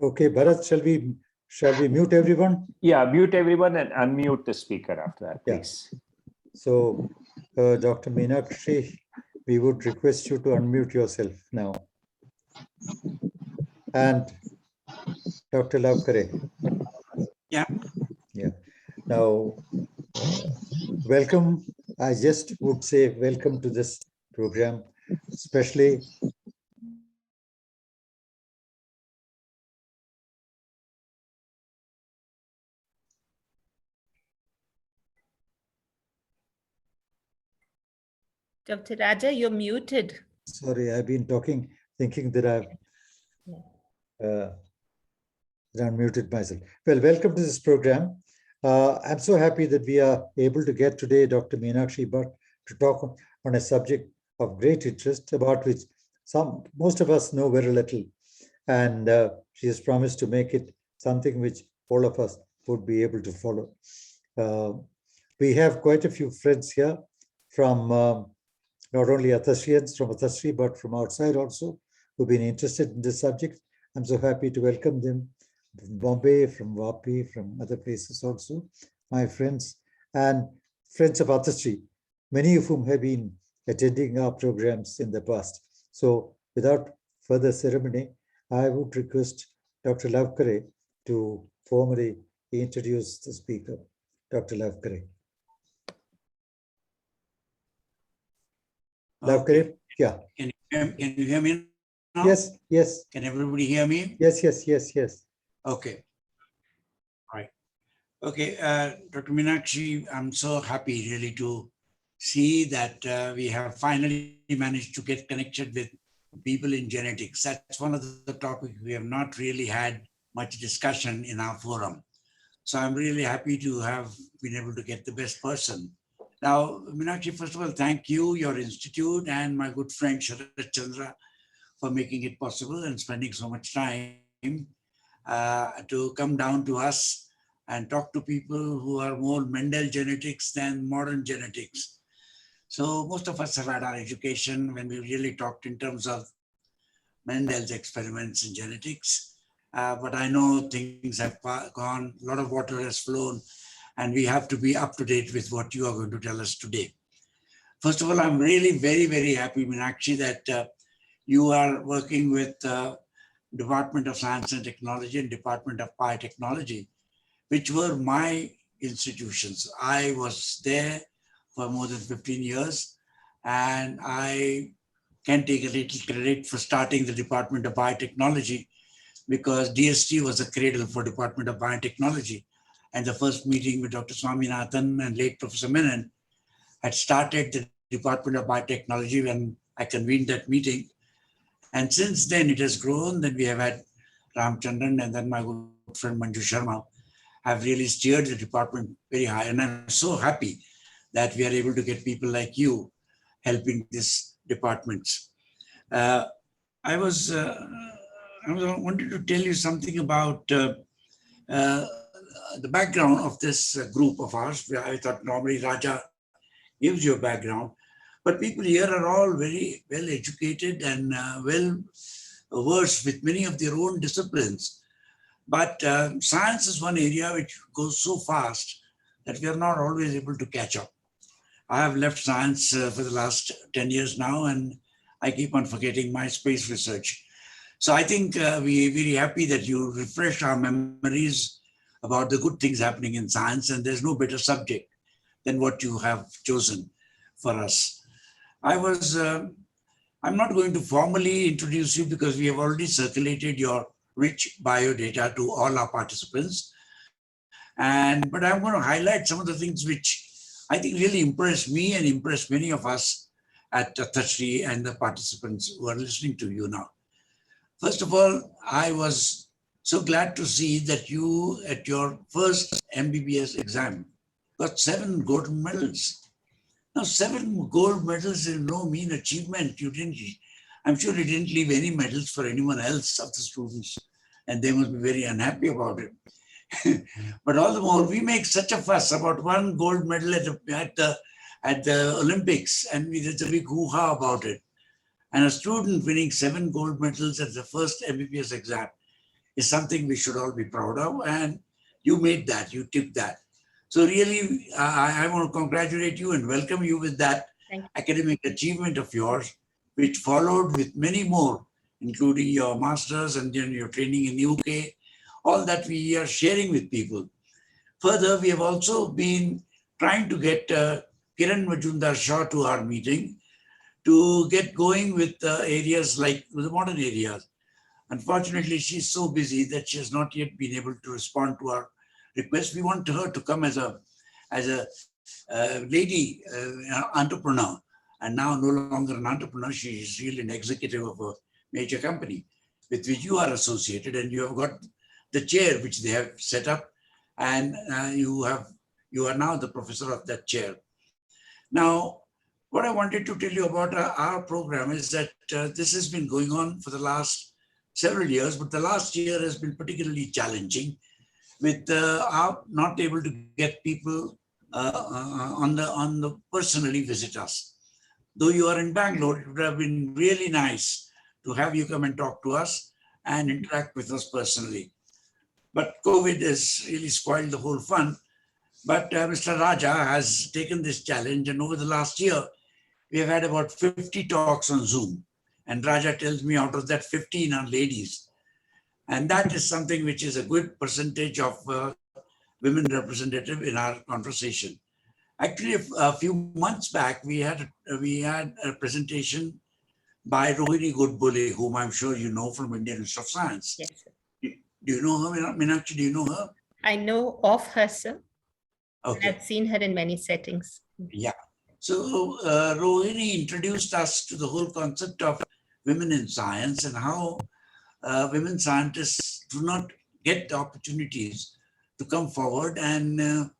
Okay, Bharat, shall we mute everyone? Yeah, mute everyone and unmute the speaker after that, please. Yeah. So, Dr. Meenakshi, we would request you to unmute yourself now. And Dr. Lavkare. Yeah. Yeah. Now, welcome. I just would say welcome to this program, especially Dr. Raja, you're muted. sorry, I've been talking, thinking that I've unmuted myself. Well, welcome to this program. I'm so happy that we are able to get today Dr. Meenakshi Bhat to talk on a subject of great interest about which most of us know very little. And she has promised to make it something which all of us would be able to follow. We have quite a few friends here from not only Athasrians from Athasri, but from outside also, who've been interested in this subject. I'm so happy to welcome them from Bombay, from Vapi, from other places also, my friends and friends of Athasri, many of whom have been attending our programs in the past. So without further ceremony, I would request Dr. Lavkare to formally introduce the speaker. Dr. Lavkare. Lavkare, yeah. Can you hear me now? Yes, yes. Can everybody hear me? Yes, yes, yes, yes. Okay. All right. Okay, Dr. Meenakshi, I'm so happy really to see that we have finally managed to get connected with people in genetics. That's one of the topics we have not really had much discussion in our forum. So I'm really happy to have been able to get the best person. Now, Meenakshi, first of all, thank you, your institute, and my good friend Sharat Chandra for making it possible and spending so much time to come down to us and talk to people who are more Mendel genetics than modern genetics. So most of us have had our education when we really talked in terms of Mendel's experiments in genetics. But I know things have gone, a lot of water has flown, and we have to be up to date with what you are going to tell us today. First of all, I'm really very, very happy, Meenakshi, that you are working with Department of Science and Technology and Department of Biotechnology, which were my institutions. I was there for more than 15 years, and I can take a little credit for starting the Department of Biotechnology because DST was a cradle for Department of Biotechnology. And the first meeting with Dr. Swaminathan and late Professor Menon had started the Department of Biotechnology when I convened that meeting. And since then it has grown. Then we have had Ramchandran and then my good friend Manju Sharma have really steered the department very high. And I'm so happy that we are able to get people like you helping this department. I wanted to tell you something about the background of this group of ours. I thought normally Raja gives you a background, but people here are all very well educated and well versed with many of their own disciplines. But science is one area which goes so fast that we are not always able to catch up. I have left science for the last 10 years now, and I keep on forgetting my space research. So I think we're very happy that you refresh our memories about the good things happening in science, and there's no better subject than what you have chosen for us. I'm not going to formally introduce you because we have already circulated your rich bio data to all our participants. But I'm going to highlight some of the things which I think really impressed me and impressed many of us at Athasri and the participants who are listening to you now. First of all, I was so glad to see that you, at your first MBBS exam, got 7 gold medals. Now, 7 gold medals is no mean achievement. I'm sure you didn't leave any medals for anyone else of the students, and they must be very unhappy about it. But all the more, we make such a fuss about 1 gold medal at the Olympics, and there's a big hoo-ha about it. And a student winning 7 gold medals at the first MBBS exam is something we should all be proud of. And you made that, you took that. So really, I want to congratulate you and welcome you with that Thank you. academic achievement of yours, which followed with many more, including your masters and then your training in UK, all that we are sharing with people. Further, we have also been trying to get Kiran Majumdar Shah to our meeting to get going with areas like the modern areas. Unfortunately, she's so busy that she has not yet been able to respond to our request. We want her to come as a lady entrepreneur, and now no longer an entrepreneur. She is really an executive of a major company with which you are associated, and you have got the chair which they have set up, and you are now the professor of that chair. Now, what I wanted to tell you about our program is that this has been going on for the last several years, but the last year has been particularly challenging with our not able to get people on the personally visit us. Though you are in Bangalore, it would have been really nice to have you come and talk to us and interact with us personally. But COVID has really spoiled the whole fun. But Mr. Raja has taken this challenge, and over the last year, we have had about 50 talks on Zoom. And Raja tells me out of that 15 are ladies. And that is something which is a good percentage of women representative in our conversation. Actually, a few months back, we had a presentation by Rohini Godbole, whom I'm sure you know from Indian Institute of Science. Yes, sir. Do you know her, Meenakshi? Do you know her? I know of her, sir. Okay. I've seen her in many settings. Yeah. So Rohini introduced us to the whole concept of women in science and how women scientists do not get the opportunities to come forward, and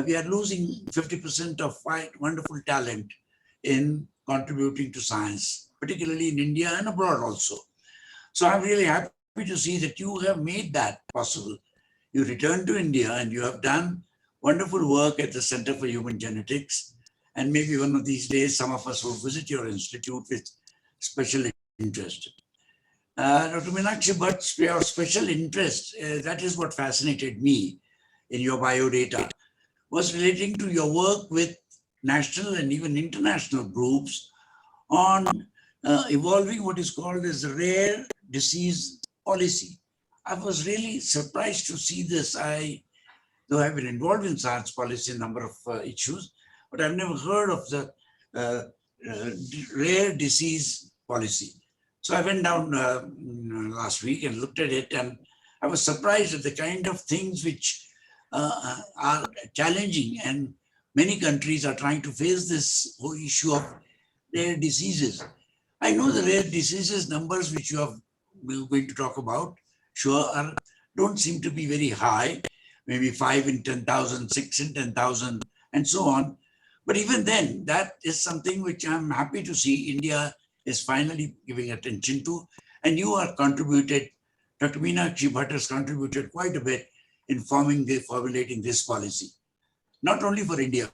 we are losing 50% of wonderful talent in contributing to science, particularly in India and abroad also. So I'm really happy to see that you have made that possible. You returned to India and you have done wonderful work at the Center for Human Genetics. And maybe one of these days, some of us will visit your institute with special interest. Dr. Meenakshi, but your special interest, that is what fascinated me in your biodata, was relating to your work with national and even international groups on evolving what is called as a rare disease policy. I was really surprised to see this. Though I've been involved in science policy, a number of issues, but I've never heard of the rare disease policy. So I went down last week and looked at it, and I was surprised at the kind of things which are challenging, and many countries are trying to face this whole issue of rare diseases. I know the rare diseases numbers which we're going to talk about, sure, don't seem to be very high, maybe 5 in 10,000, 6 in 10,000, and so on. But even then, that is something which I'm happy to see India is finally giving attention to. And you are contributed, Dr. Meenakshi Bhat has contributed quite a bit in formulating this policy, not only for India,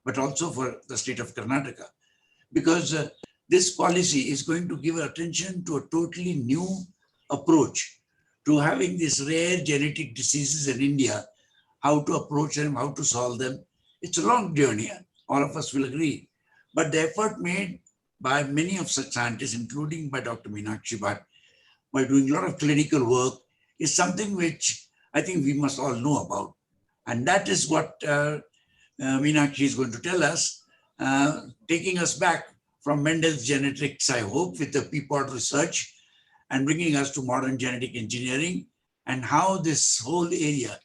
but also for the state of Karnataka, because this policy is going to give attention to a totally new approach to having these rare genetic diseases in India, how to approach them, how to solve them. It's a long journey, all of us will agree. But the effort made by many of such scientists, including by Dr. Meenakshi Bhat, by doing a lot of clinical work, is something which I think we must all know about. And that is what Meenakshi is going to tell us, taking us back from Mendel's genetics, I hope, with the Peapod research, and bringing us to modern genetic engineering and how this whole area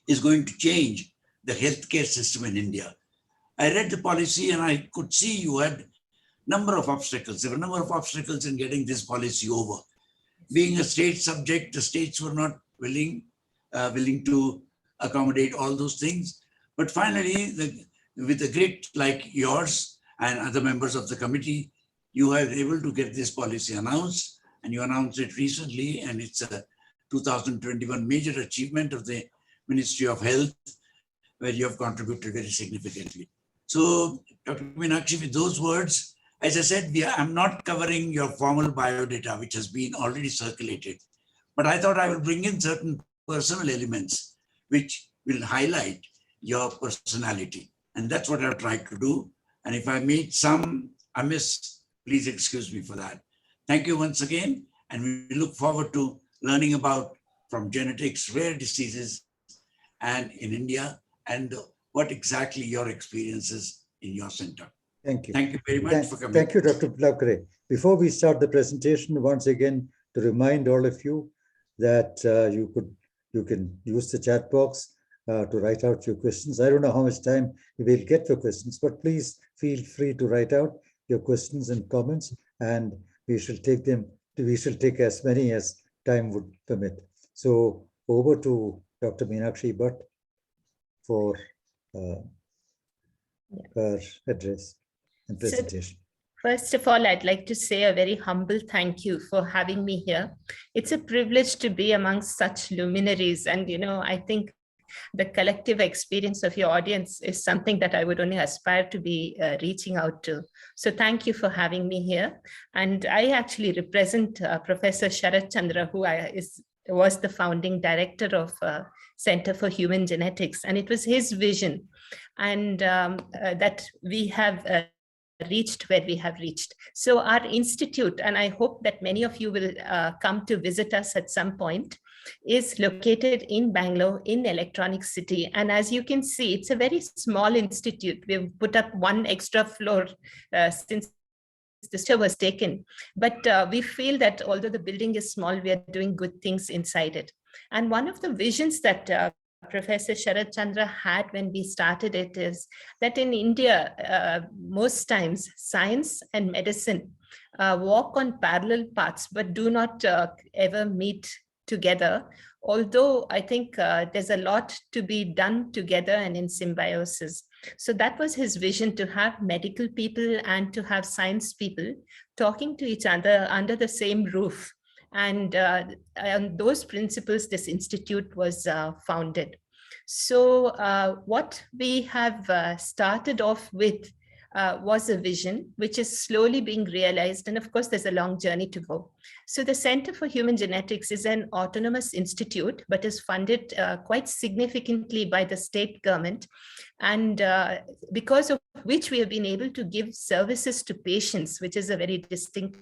is going to change the healthcare system in India. I read the policy and I could see you had a number of obstacles. There were a number of obstacles in getting this policy over. Being a state subject, the states were not willing to accommodate all those things. But finally, with a grit like yours and other members of the committee, you are able to get this policy announced, and you announced it recently, and it's a 2021 major achievement of the Ministry of Health, where you have contributed very significantly. So, Dr. Meenakshi, with those words, as I said, I'm not covering your formal biodata, which has been already circulated, but I thought I will bring in certain personal elements which will highlight your personality. And that's what I've tried to do. And if I made some amiss, please excuse me for that. Thank you once again. And we look forward to learning about from genetics, rare diseases, and in India, and what exactly your experiences in your center. Thank you. Thank you very much for coming. Thank you, Dr. Plavkare. Before we start the presentation, once again, to remind all of you that you can use the chat box to write out your questions. I don't know how much time you will get for questions, but please feel free to write out your questions and comments, and we shall take them. We shall take as many as time would permit. So over to Dr. Meenakshi Bhat for her address and presentation. First of all, I'd like to say a very humble thank you for having me here. It's a privilege to be amongst such luminaries. And, I think the collective experience of your audience is something that I would only aspire to be reaching out to. So thank you for having me here. And I actually represent Professor Sharat Chandra, who was the founding director of Center for Human Genetics. And it was his vision and that we have reached where we have reached. So our institute, and I hope that many of you will come to visit us at some point, is located in Bangalore in Electronic City. And as you can see, it's a very small institute. We've put up one extra floor since the step was taken. But we feel that although the building is small, we are doing good things inside it. And one of the visions that Professor Sharat Chandra had when we started it is that in India, most times science and medicine walk on parallel paths, but do not ever meet together. Although I think there's a lot to be done together and in symbiosis. So that was his vision, to have medical people and to have science people talking to each other under the same roof. And on those principles, this institute was founded. So what we have started off with was a vision, which is slowly being realized. And of course, there's a long journey to go. So the Center for Human Genetics is an autonomous institute, but is funded quite significantly by the state government. And because of which we have been able to give services to patients, which is a very distinct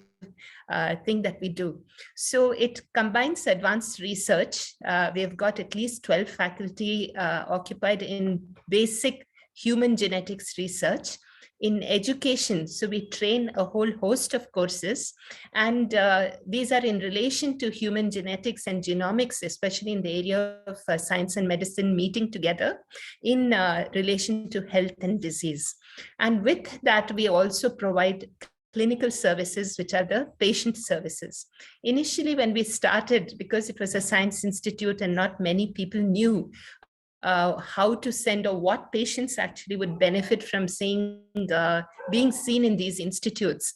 thing that we do. So it combines advanced research. We've got at least 12 faculty occupied in basic human genetics research. In education, so we train a whole host of courses, and these are in relation to human genetics and genomics, especially in the area of science and medicine meeting together in relation to health and disease. And with that, we also provide clinical services, which are the patient services. Initially, when we started, because it was a science institute and not many people knew how to send or what patients actually would benefit from being seen in these institutes.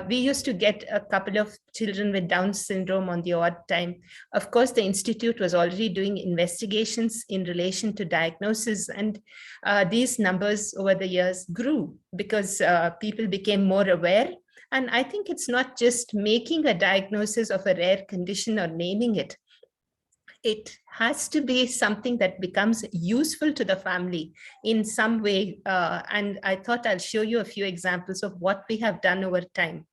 We used to get a couple of children with Down syndrome on the odd time. Of course, the institute was already doing investigations in relation to diagnosis, and these numbers over the years grew because people became more aware. And I think it's not just making a diagnosis of a rare condition or naming it. It has to be something that becomes useful to the family in some way. And I thought I'll show you a few examples of what we have done over time.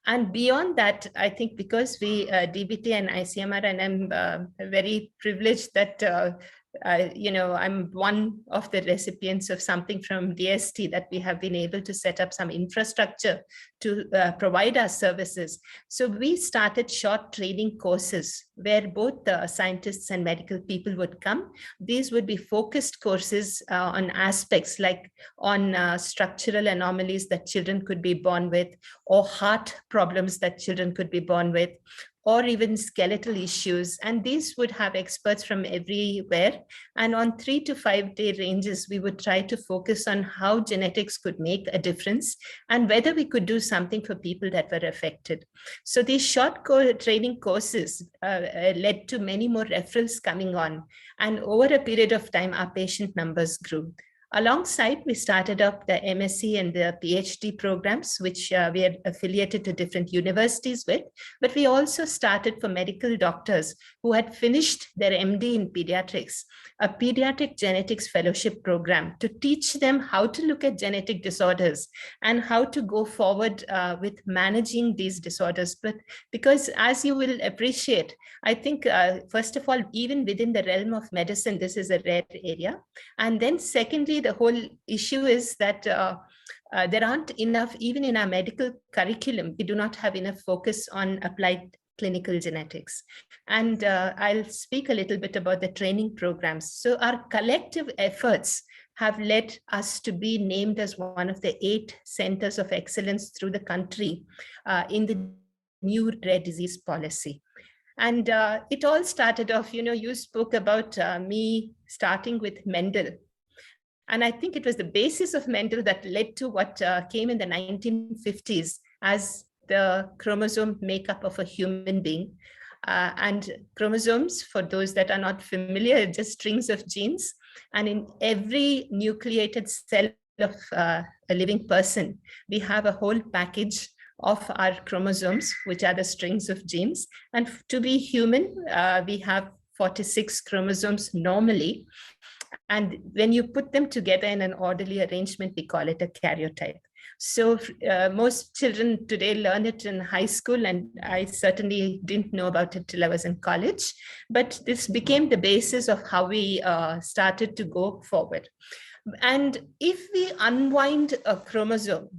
And beyond that, I think because we, DBT and ICMR, and I'm very privileged that I'm one of the recipients of something from DST, that we have been able to set up some infrastructure to provide our services. So we started short training courses where both the scientists and medical people would come. These would be focused courses on aspects like on structural anomalies that children could be born with, or heart problems that children could be born with, or even skeletal issues. And these would have experts from everywhere. And on 3 to 5 day ranges, we would try to focus on how genetics could make a difference and whether we could do something for people that were affected. So these short training courses led to many more referrals coming on. And over a period of time, our patient numbers grew. Alongside, we started up the MSc and the PhD programs, which we are affiliated to different universities with. But we also started for medical doctors who had finished their MD in pediatrics, a pediatric genetics fellowship program to teach them how to look at genetic disorders and how to go forward with managing these disorders. But because, as you will appreciate, I think, first of all, even within the realm of medicine, this is a rare area. And then secondly, the whole issue is that there aren't enough, even in our medical curriculum, we do not have enough focus on applied clinical genetics. And I'll speak a little bit about the training programs. So our collective efforts have led us to be named as one of the 8 centers of excellence through the country in the new rare disease policy. And it all started off, you spoke about me starting with Mendel. And I think it was the basis of Mendel that led to what came in the 1950s as the chromosome makeup of a human being. And chromosomes, for those that are not familiar, are just strings of genes. And in every nucleated cell of a living person, we have a whole package of our chromosomes, which are the strings of genes. And to be human, we have 46 chromosomes normally. And when you put them together in an orderly arrangement, we call it a karyotype. So most children today learn it in high school, and I certainly didn't know about it till I was in college. But this became the basis of how we started to go forward. And if we unwind a chromosome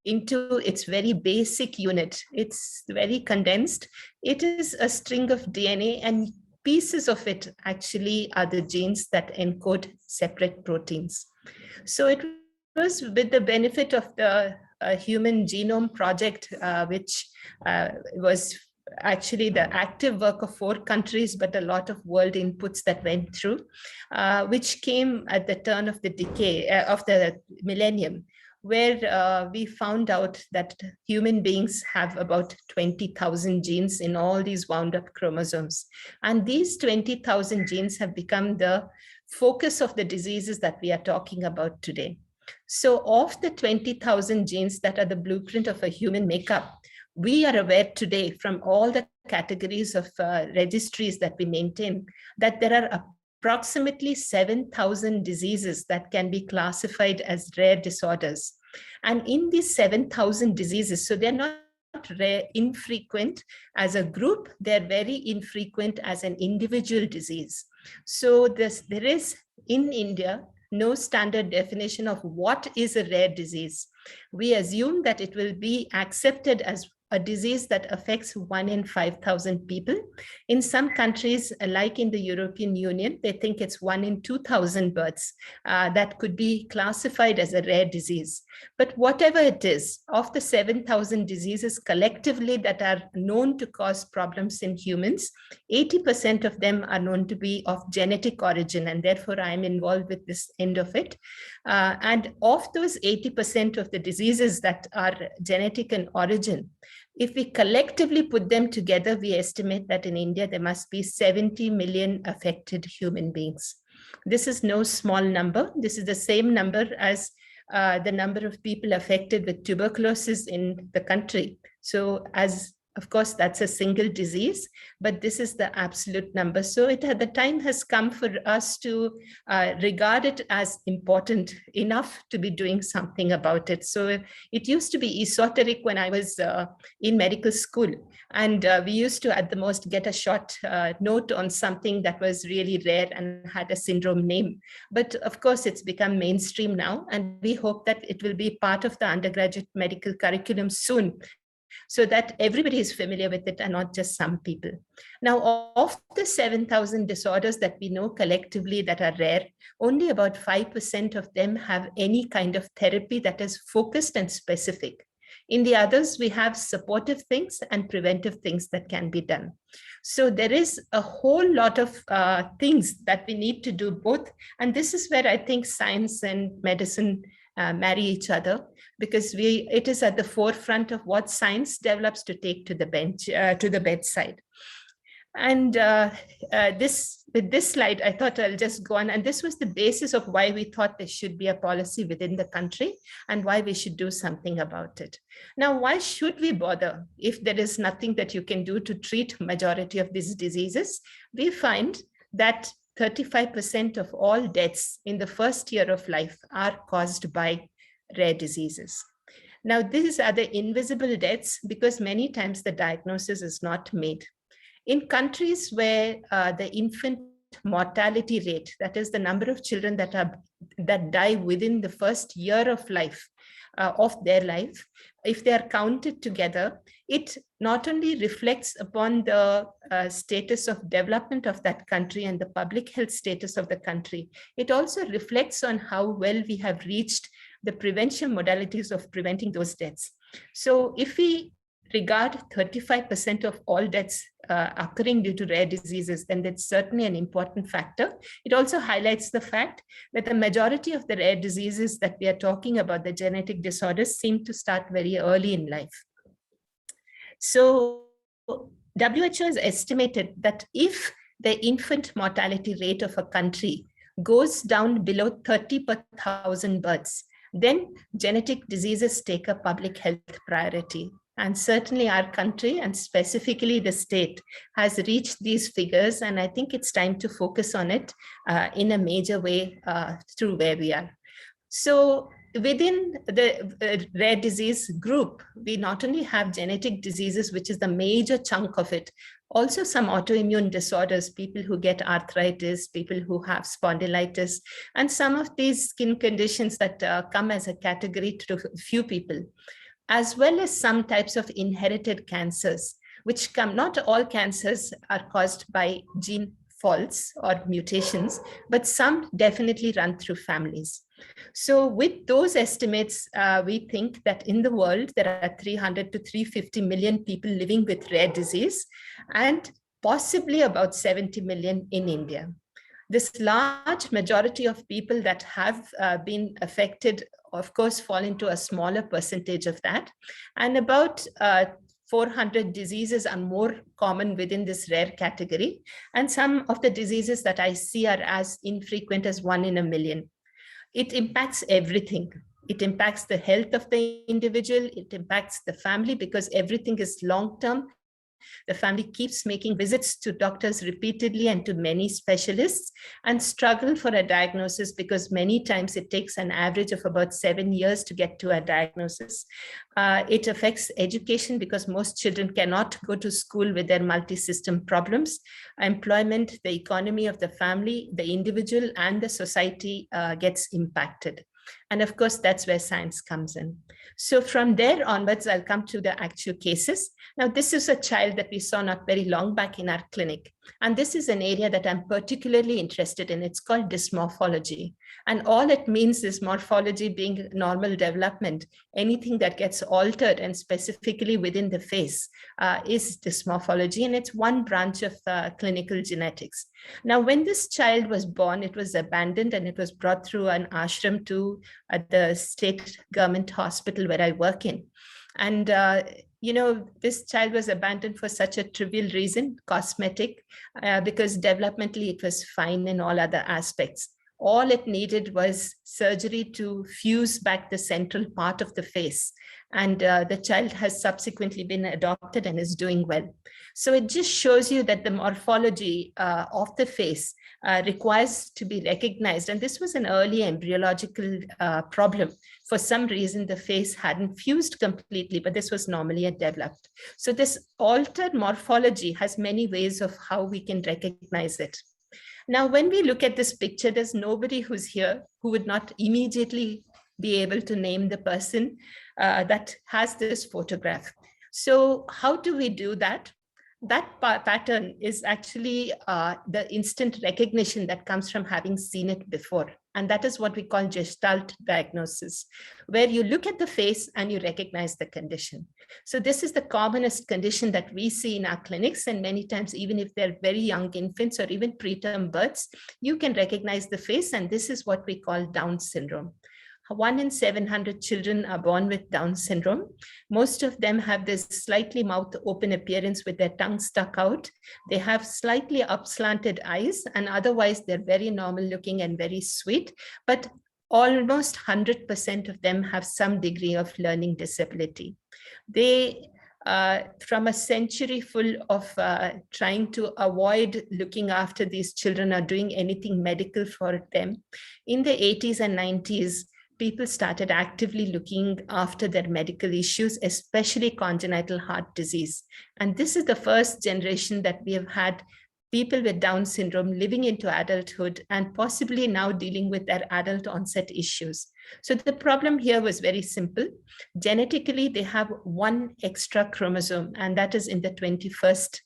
into its very basic unit, it's very condensed, it is a string of DNA, and pieces of it actually are the genes that encode separate proteins. So it was with the benefit of the Human Genome Project, which was actually the active work of 4 countries, but a lot of world inputs that went through, which came at the turn of the decade of the millennium, where we found out that human beings have about 20,000 genes in all these wound up chromosomes. And these 20,000 genes have become the focus of the diseases that we are talking about today. So of the 20,000 genes that are the blueprint of a human makeup, we are aware today from all the categories of registries that we maintain that there are approximately 7,000 diseases that can be classified as rare disorders. And in these 7,000 diseases, so they're not rare, infrequent as a group, they're very infrequent as an individual disease. So there is in India no standard definition of what is a rare disease. We assume that it will be accepted as a disease that affects 1 in 5,000 people. In some countries, like in the European Union, they think it's 1 in 2,000 births that could be classified as a rare disease. But whatever it is, of the 7,000 diseases collectively that are known to cause problems in humans, 80% of them are known to be of genetic origin, and therefore I'm involved with this end of it. And of those 80% of the diseases that are genetic in origin, if we collectively put them together, we estimate that in India, there must be 70 million affected human beings. This is no small number. This is the same number as the number of people affected with tuberculosis in the country. So of course, that's a single disease, but this is the absolute number. So the time has come for us to regard it as important enough to be doing something about it. So it used to be esoteric when I was in medical school. And we used to at the most get a short note on something that was really rare and had a syndrome name. But of course, it's become mainstream now. And we hope that it will be part of the undergraduate medical curriculum soon, so that everybody is familiar with it and not just some people. Now, of the 7,000 disorders that we know collectively that are rare, only about 5% of them have any kind of therapy that is focused and specific. In the others, we have supportive things and preventive things that can be done. So there is a whole lot of things that we need to do both. And this is where I think science and medicine marry each other, because it is at the forefront of what science develops to take to the bedside. And with this slide, I thought I'll just go on. And this was the basis of why we thought there should be a policy within the country and why we should do something about it. Now, why should we bother if there is nothing that you can do to treat majority of these diseases? We find that 35% of all deaths in the first year of life are caused by rare diseases. Now, these are the invisible deaths because many times the diagnosis is not made. In countries where the infant mortality rate, that is the number of children that die within the first year of life, of their life, if they are counted together, it not only reflects upon the status of development of that country and the public health status of the country, it also reflects on how well we have reached the prevention modalities of preventing those deaths. So if we regard 35% of all deaths occurring due to rare diseases, then that's certainly an important factor. It also highlights the fact that the majority of the rare diseases that we are talking about, the genetic disorders, seem to start very early in life. So WHO has estimated that if the infant mortality rate of a country goes down below 30 per 1,000 births, then genetic diseases take a public health priority. And certainly our country, and specifically the state, has reached these figures. And I think it's time to focus on it in a major way through where we are. So within the rare disease group, we not only have genetic diseases, which is the major chunk of it, also some autoimmune disorders, people who get arthritis, people who have spondylitis, and some of these skin conditions that come as a category to few people, as well as some types of inherited cancers, which come, not all cancers are caused by gene faults or mutations, but some definitely run through families. So with those estimates, we think that in the world, there are 300 to 350 million people living with rare disease, and possibly about 70 million in India. This large majority of people that have been affected, of course, fall into a smaller percentage of that. And about 400 diseases are more common within this rare category. And some of the diseases that I see are as infrequent as 1 in a million. It impacts everything. It impacts the health of the individual. It impacts the family because everything is long-term. The family keeps making visits to doctors repeatedly and to many specialists and struggle for a diagnosis because many times it takes an average of about 7 years to get to a diagnosis. It affects education because most children cannot go to school with their multi-system problems. Employment, the economy of the family, the individual, and the society gets impacted. And of course, that's where science comes in. So from there onwards, I'll come to the actual cases. Now, this is a child that we saw not very long back in our clinic. And this is an area that I'm particularly interested in. It's called dysmorphology. And all it means is morphology being normal development. Anything that gets altered, and specifically within the face, is dysmorphology. And it's one branch of clinical genetics. Now, when this child was born, it was abandoned and it was brought through an ashram to the state government hospital where I work in. And, this child was abandoned for such a trivial reason, cosmetic, because developmentally it was fine in all other aspects. All it needed was surgery to fuse back the central part of the face. And the child has subsequently been adopted and is doing well. So it just shows you that the morphology of the face requires to be recognized. And this was an early embryological problem. For some reason, the face hadn't fused completely, but this was normally developed. So this altered morphology has many ways of how we can recognize it. Now, when we look at this picture, there's nobody who's here who would not immediately be able to name the person that has this photograph. So how do we do that? That pattern is actually the instant recognition that comes from having seen it before. And that is what we call gestalt diagnosis, where you look at the face and you recognize the condition. So this is the commonest condition that we see in our clinics. And many times, even if they're very young infants or even preterm births, you can recognize the face. And this is what we call Down syndrome. 1 in 700 children are born with Down syndrome. Most of them have this slightly mouth open appearance with their tongue stuck out. They have slightly upslanted eyes, and otherwise they're very normal looking and very sweet. But almost 100% of them have some degree of learning disability. They, from a century full of trying to avoid looking after these children or doing anything medical for them, in the 80s and 90s, people started actively looking after their medical issues, especially congenital heart disease. And this is the first generation that we have had people with Down syndrome living into adulthood and possibly now dealing with their adult onset issues. So the problem here was very simple. Genetically, they have one extra chromosome, and that is in the 21st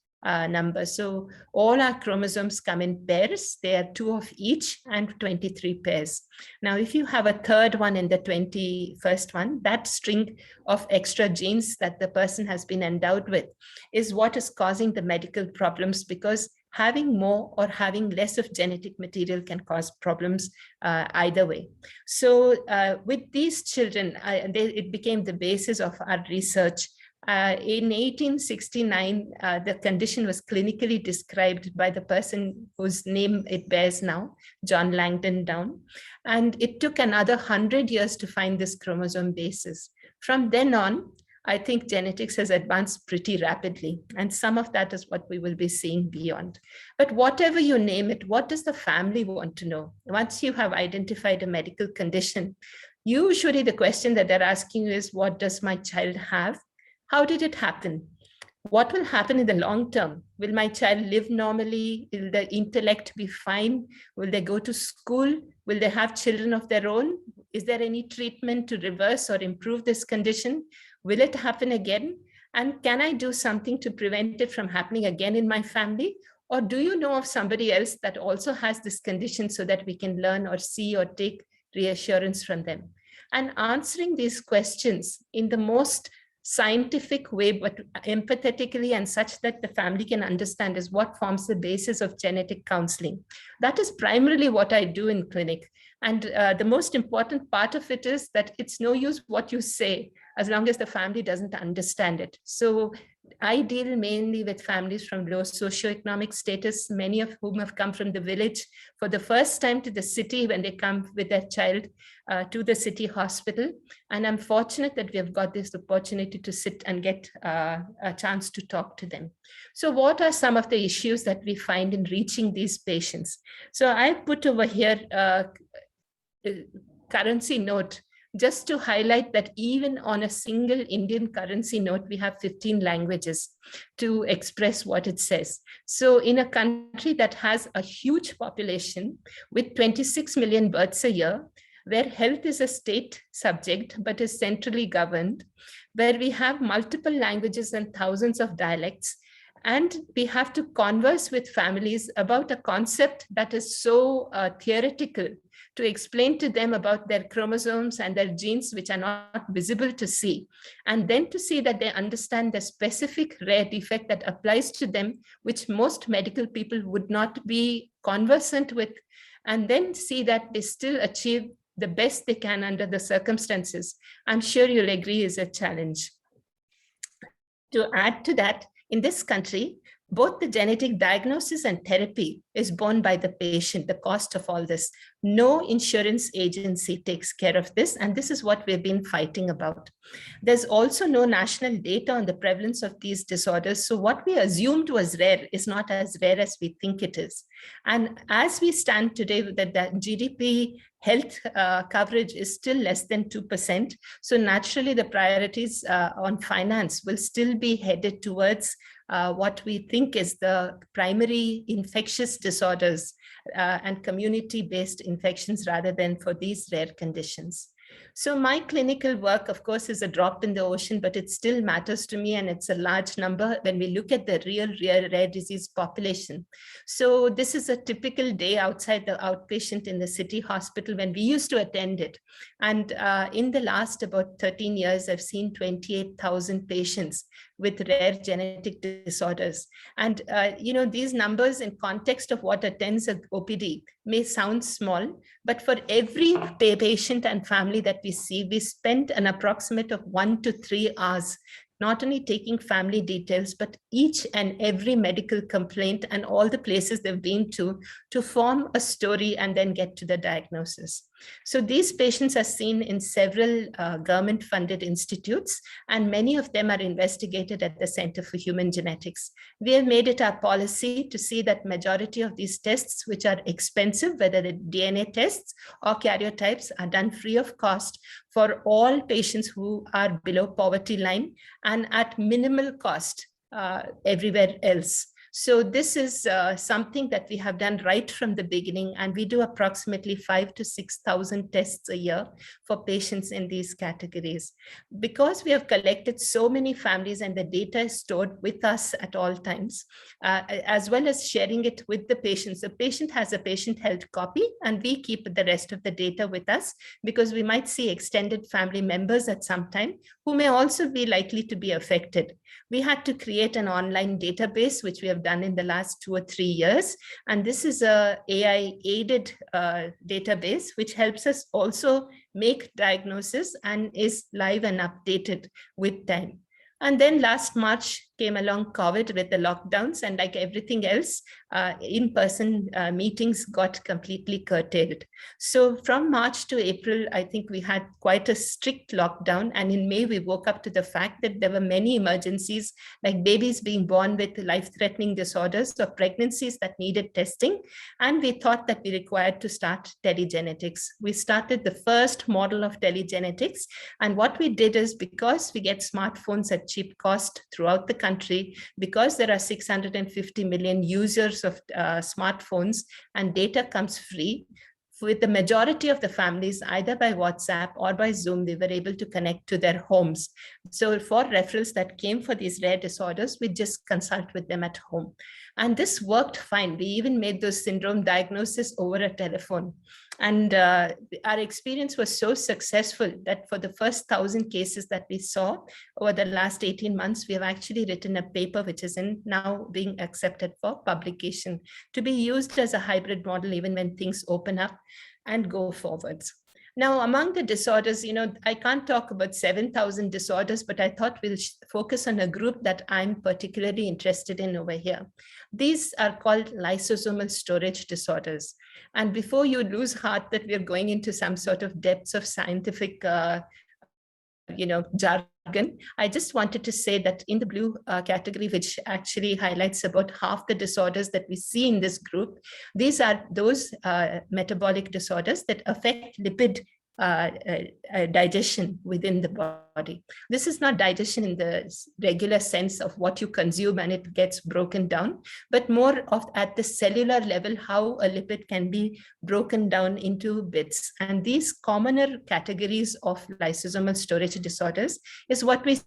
number. So all our chromosomes come in pairs. There are 2 of each and 23 pairs. Now, if you have a third one in the 21st one, that string of extra genes that the person has been endowed with is what is causing the medical problems, because having more or having less of genetic material can cause problems either way. So with these children, it became the basis of our research. In 1869, the condition was clinically described by the person whose name it bears now, John Langdon Down. And it took another 100 years to find this chromosome basis. From then on, I think genetics has advanced pretty rapidly, and some of that is what we will be seeing beyond. But whatever you name it, what does the family want to know? Once you have identified a medical condition, usually the question that they're asking you is, what does my child have? How did it happen? What will happen in the long term? Will my child live normally? Will the intellect be fine? Will they go to school? Will they have children of their own? Is there any treatment to reverse or improve this condition? Will it happen again? And can I do something to prevent it from happening again in my family? Or do you know of somebody else that also has this condition so that we can learn or see or take reassurance from them? And answering these questions in the most scientific way, but empathetically and such that the family can understand, is what forms the basis of genetic counseling. That is primarily what I do in clinic. And the most important part of it is that it's no use what you say as long as the family doesn't understand it. So I deal mainly with families from low socioeconomic status, many of whom have come from the village for the first time to the city when they come with their child to the city hospital. And I'm fortunate that we have got this opportunity to sit and get a chance to talk to them. So what are some of the issues that we find in reaching these patients? So I put over here currency note, just to highlight that even on a single Indian currency note, we have 15 languages to express what it says. So in a country that has a huge population with 26 million births a year, where health is a state subject but is centrally governed, where we have multiple languages and thousands of dialects, and we have to converse with families about a concept that is so theoretical, to explain to them about their chromosomes and their genes, which are not visible to see, and then to see that they understand the specific rare defect that applies to them, which most medical people would not be conversant with, and then see that they still achieve the best they can under the circumstances. I'm sure you'll agree is a challenge. To add to that, in this country, both the genetic diagnosis and therapy is borne by the patient, the cost of all this. No insurance agency takes care of this, and this is what we've been fighting about. There's also no national data on the prevalence of these disorders, so what we assumed was rare is not as rare as we think it is. And as we stand today, that the GDP health coverage is still less than 2%. So naturally, the priorities on finance will still be headed towards what we think is the primary infectious disorders and community-based infections rather than for these rare conditions. So my clinical work, of course, is a drop in the ocean, but it still matters to me, and it's a large number when we look at the real rare disease population. So this is a typical day outside the outpatient in the city hospital when we used to attend it. And in the last about 13 years, I've seen 28,000 patients with rare genetic disorders. And, these numbers in context of what attends a OPD may sound small, but for every patient and family that we see, we spend an approximate of 1 to 3 hours not only taking family details, but each and every medical complaint and all the places they've been to form a story and then get to the diagnosis. So these patients are seen in several government-funded institutes, and many of them are investigated at the Center for Human Genetics. We have made it our policy to see that majority of these tests, which are expensive, whether the DNA tests or karyotypes, are done free of cost for all patients who are below poverty line and at minimal cost everywhere else. So this is something that we have done right from the beginning, and we do approximately 5,000 to 6,000 tests a year for patients in these categories. Because we have collected so many families and the data is stored with us at all times, as well as sharing it with the patients. The patient has a patient-held copy, and we keep the rest of the data with us because we might see extended family members at some time who may also be likely to be affected. We had to create an online database, which we have done in the last 2 or 3 years. And this is a AI-aided database, which helps us also make diagnosis and is live and updated with time. And then last March came along COVID with the lockdowns, and like everything else, in-person meetings got completely curtailed. So from March to April, I think we had quite a strict lockdown. And in May, we woke up to the fact that there were many emergencies, like babies being born with life-threatening disorders or pregnancies that needed testing. And we thought that we required to start telegenetics. We started the first model of telegenetics. And what we did is, because we get smartphones at cheap cost throughout the country, because there are 650 million users of smartphones and data comes free, with the majority of the families, either by WhatsApp or by Zoom, we were able to connect to their homes. So for referrals that came for these rare disorders, we just consult with them at home. And this worked fine. We even made those syndrome diagnoses over a telephone. And our experience was so successful that for the first 1,000 cases that we saw over the last 18 months, we have actually written a paper which is now being accepted for publication to be used as a hybrid model even when things open up and go forwards. Now, among the disorders, I can't talk about 7,000 disorders, but I thought we'll focus on a group that I'm particularly interested in over here. These are called lysosomal storage disorders. And before you lose heart that we're going into some sort of depths of scientific jargon, I just wanted to say that in the blue category, which actually highlights about half the disorders that we see in this group, these are those metabolic disorders that affect lipid digestion within the body. This is not digestion in the regular sense of what you consume and it gets broken down, but more of at the cellular level, how a lipid can be broken down into bits. And these commoner categories of lysosomal storage disorders is what we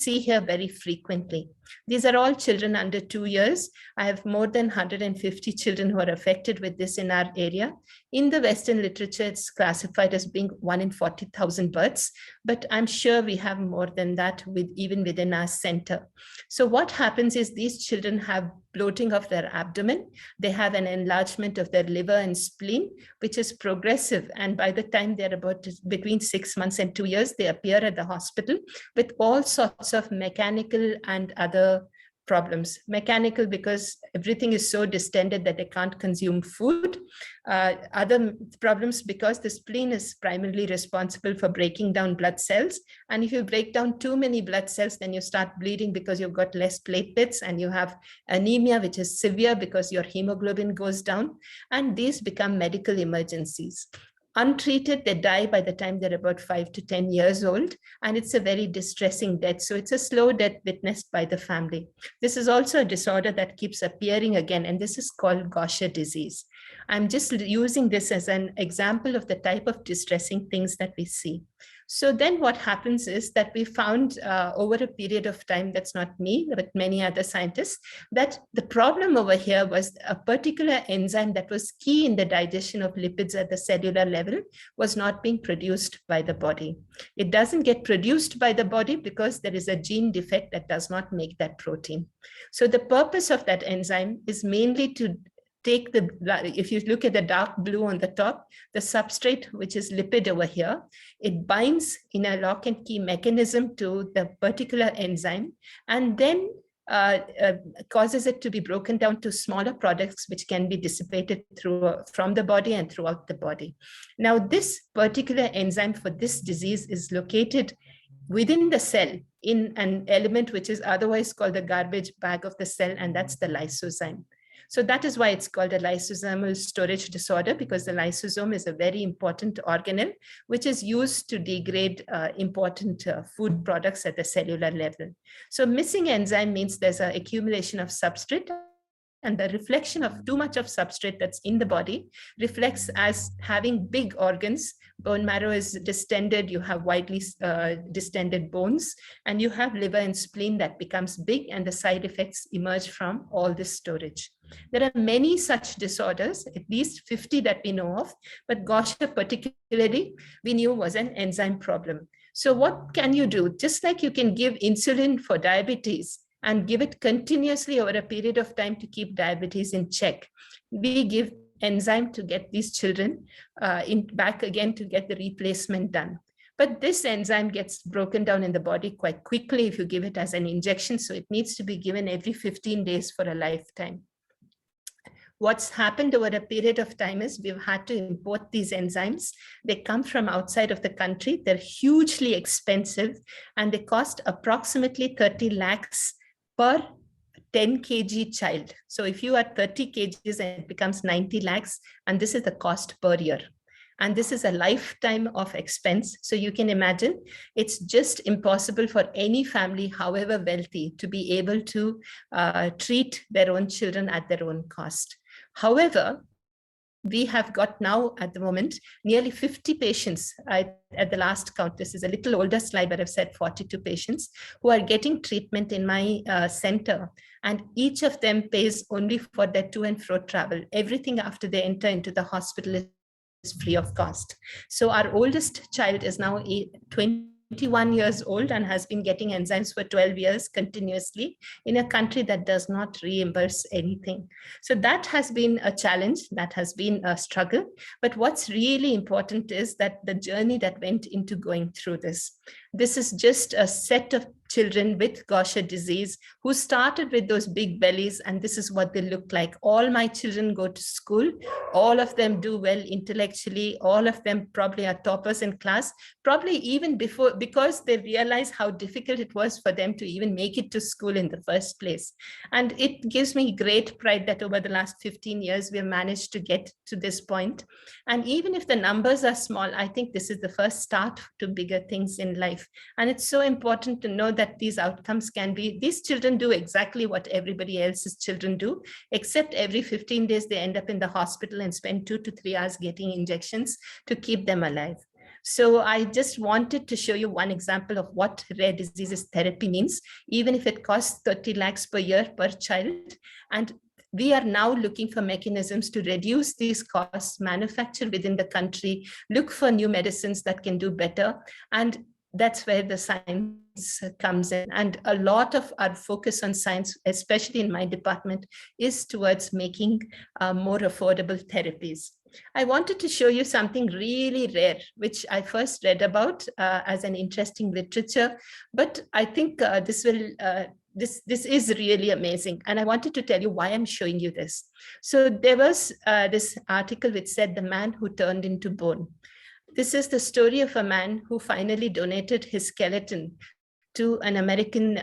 see here very frequently. These are all children under 2 years. I have more than 150 children who are affected with this in our area. In the Western literature, it's classified as being 1 in 40,000 births, but I'm sure we have more than that even within our center. So what happens is these children have bloating of their abdomen. They have an enlargement of their liver and spleen, which is progressive. And by the time they're about between 6 months and 2 years, they appear at the hospital with all sorts of mechanical and other problems. Mechanical because everything is so distended that they can't consume food. Other problems because the spleen is primarily responsible for breaking down blood cells. And if you break down too many blood cells, then you start bleeding because you've got less platelets, and you have anemia, which is severe because your hemoglobin goes down. And these become medical emergencies. Untreated, they die by the time they're about 5 to 10 years old, and it's a very distressing death. So it's a slow death witnessed by the family. This is also a disorder that keeps appearing again, and this is called Gaucher disease. I'm just using this as an example of the type of distressing things that we see. So then what happens is that we found over a period of time, that's not me, but many other scientists, that the problem over here was a particular enzyme that was key in the digestion of lipids at the cellular level was not being produced by the body. It doesn't get produced by the body because there is a gene defect that does not make that protein. So the purpose of that enzyme is mainly to take the, if you look at the dark blue on the top, the substrate, which is lipid over here, it binds in a lock and key mechanism to the particular enzyme, and then causes it to be broken down to smaller products which can be dissipated from the body and throughout the body. Now, this particular enzyme for this disease is located within the cell in an element which is otherwise called the garbage bag of the cell, and that's the lysozyme. So that is why it's called a lysosomal storage disorder, because the lysosome is a very important organelle which is used to degrade important food products at the cellular level. So missing enzyme means there's an accumulation of substrate, and the reflection of too much of substrate that's in the body reflects as having big organs. Bone marrow is distended, you have widely distended bones, and you have liver and spleen that becomes big, and the side effects emerge from all this storage. There are many such disorders, at least 50 that we know of, but Gaucher particularly we knew was an enzyme problem. So what can you do? Just like you can give insulin for diabetes and give it continuously over a period of time to keep diabetes in check, we give enzyme to get these children back again to get the replacement done. But this enzyme gets broken down in the body quite quickly if you give it as an injection. So it needs to be given every 15 days for a lifetime. What's happened over a period of time is we've had to import these enzymes. They come from outside of the country. They're hugely expensive, and they cost approximately 30 lakhs per 10 kg child. So if you are 30 kgs, it becomes 90 lakhs, and this is the cost per year. And this is a lifetime of expense. So you can imagine it's just impossible for any family, however wealthy, to be able to treat their own children at their own cost. However, we have got now at the moment nearly 50 patients at the last count. This is a little older slide, but I've said 42 patients who are getting treatment in my center. And each of them pays only for their to and fro travel. Everything after they enter into the hospital is free of cost. So our oldest child is now 21 years old and has been getting enzymes for 12 years continuously in a country that does not reimburse anything. So that has been a challenge, that has been a struggle. But what's really important is that the journey that went into going through this. This is just a set of children with Gaucher disease who started with those big bellies, and this is what they look like. All my children go to school. All of them do well intellectually. All of them probably are toppers in class, probably even before, because they realize how difficult it was for them to even make it to school in the first place. And it gives me great pride that over the last 15 years, we have managed to get to this point. And even if the numbers are small, I think this is the first start to bigger things in life. And it's so important to know that these outcomes can be, these children do exactly what everybody else's children do, except every 15 days, they end up in the hospital and spend 2 to 3 hours getting injections to keep them alive. So I just wanted to show you one example of what rare diseases therapy means, even if it costs 30 lakhs per year per child. And we are now looking for mechanisms to reduce these costs, manufacture within the country, look for new medicines that can do better. And that's where the science comes in. And a lot of our focus on science, especially in my department, is towards making more affordable therapies. I wanted to show you something really rare, which I first read about as an interesting literature, but I think this is really amazing. And I wanted to tell you why I'm showing you this. So there was this article which said the man who turned into bone. This is the story of a man who finally donated his skeleton to an American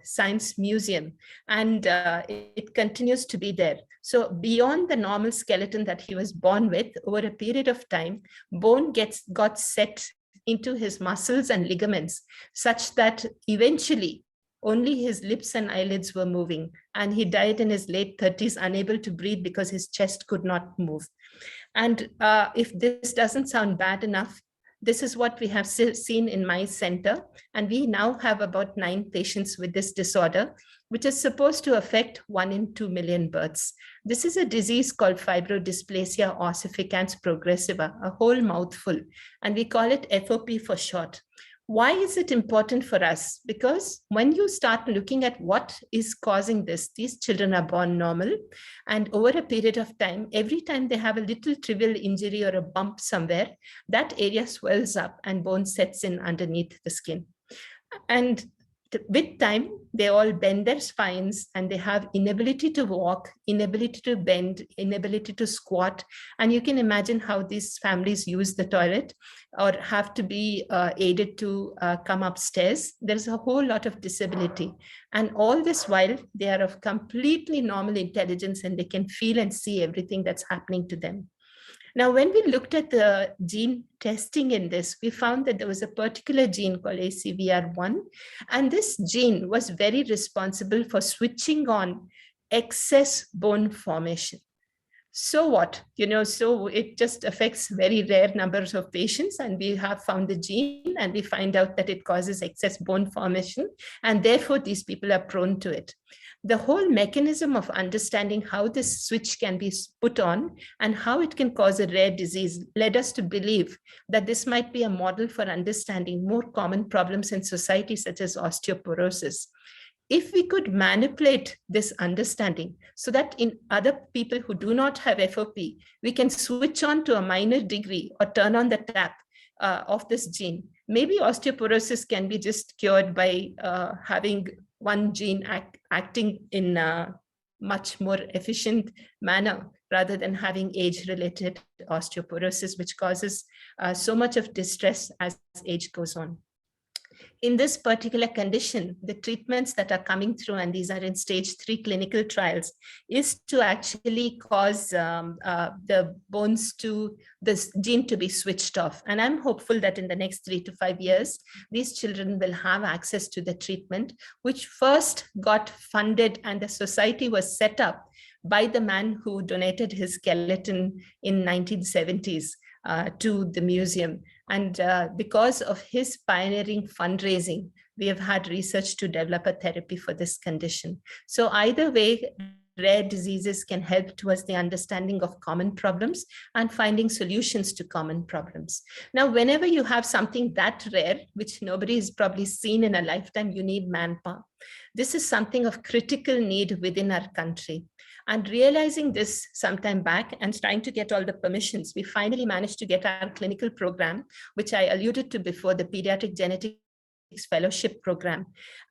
science museum, and it continues to be there. So beyond the normal skeleton that he was born with, over a period of time, bone got set into his muscles and ligaments, such that eventually only his lips and eyelids were moving, and he died in his late 30s, unable to breathe because his chest could not move. And if this doesn't sound bad enough, This is what we have seen in my center. And we now have about 9 patients with this disorder, which is supposed to affect 1 in 2 million births. This is a disease called fibrodysplasia ossificans progressiva, a whole mouthful, and we call it FOP for short. Why is it important for us? Because when you start looking at what is causing this, these children are born normal, and over a period of time, every time they have a little trivial injury or a bump somewhere, that area swells up and bone sets in underneath the skin. And with time, they all bend their spines and they have inability to walk, inability to bend, inability to squat. And you can imagine how these families use the toilet or have to be aided to come upstairs. There's a whole lot of disability. And all this while, they are of completely normal intelligence and they can feel and see everything that's happening to them. Now, when we looked at the gene testing in this, we found that there was a particular gene called ACVR1, and this gene was very responsible for switching on excess bone formation. So what? So it just affects very rare numbers of patients, and we have found the gene and we find out that it causes excess bone formation, and therefore these people are prone to it. The whole mechanism of understanding how this switch can be put on and how it can cause a rare disease led us to believe that this might be a model for understanding more common problems in society, such as osteoporosis. If we could manipulate this understanding so that in other people who do not have FOP, we can switch on to a minor degree or turn on the tap of this gene, maybe osteoporosis can be just cured by having one gene acting in a much more efficient manner rather than having age-related osteoporosis, which causes so much of distress as age goes on. In this particular condition, the treatments that are coming through, and these are in stage 3 clinical trials, is to actually cause the bones to, this gene to be switched off. And I'm hopeful that in the next 3 to 5 years, these children will have access to the treatment, which first got funded and the society was set up by the man who donated his skeleton in 1970s to the museum. And because of his pioneering fundraising, we have had research to develop a therapy for this condition. So either way, rare diseases can help towards the understanding of common problems and finding solutions to common problems. Now, whenever you have something that rare, which nobody has probably seen in a lifetime, you need manpower. This is something of critical need within our country. And realizing this sometime back and trying to get all the permissions, we finally managed to get our clinical program, which I alluded to before, the Pediatric Genetics Fellowship Program.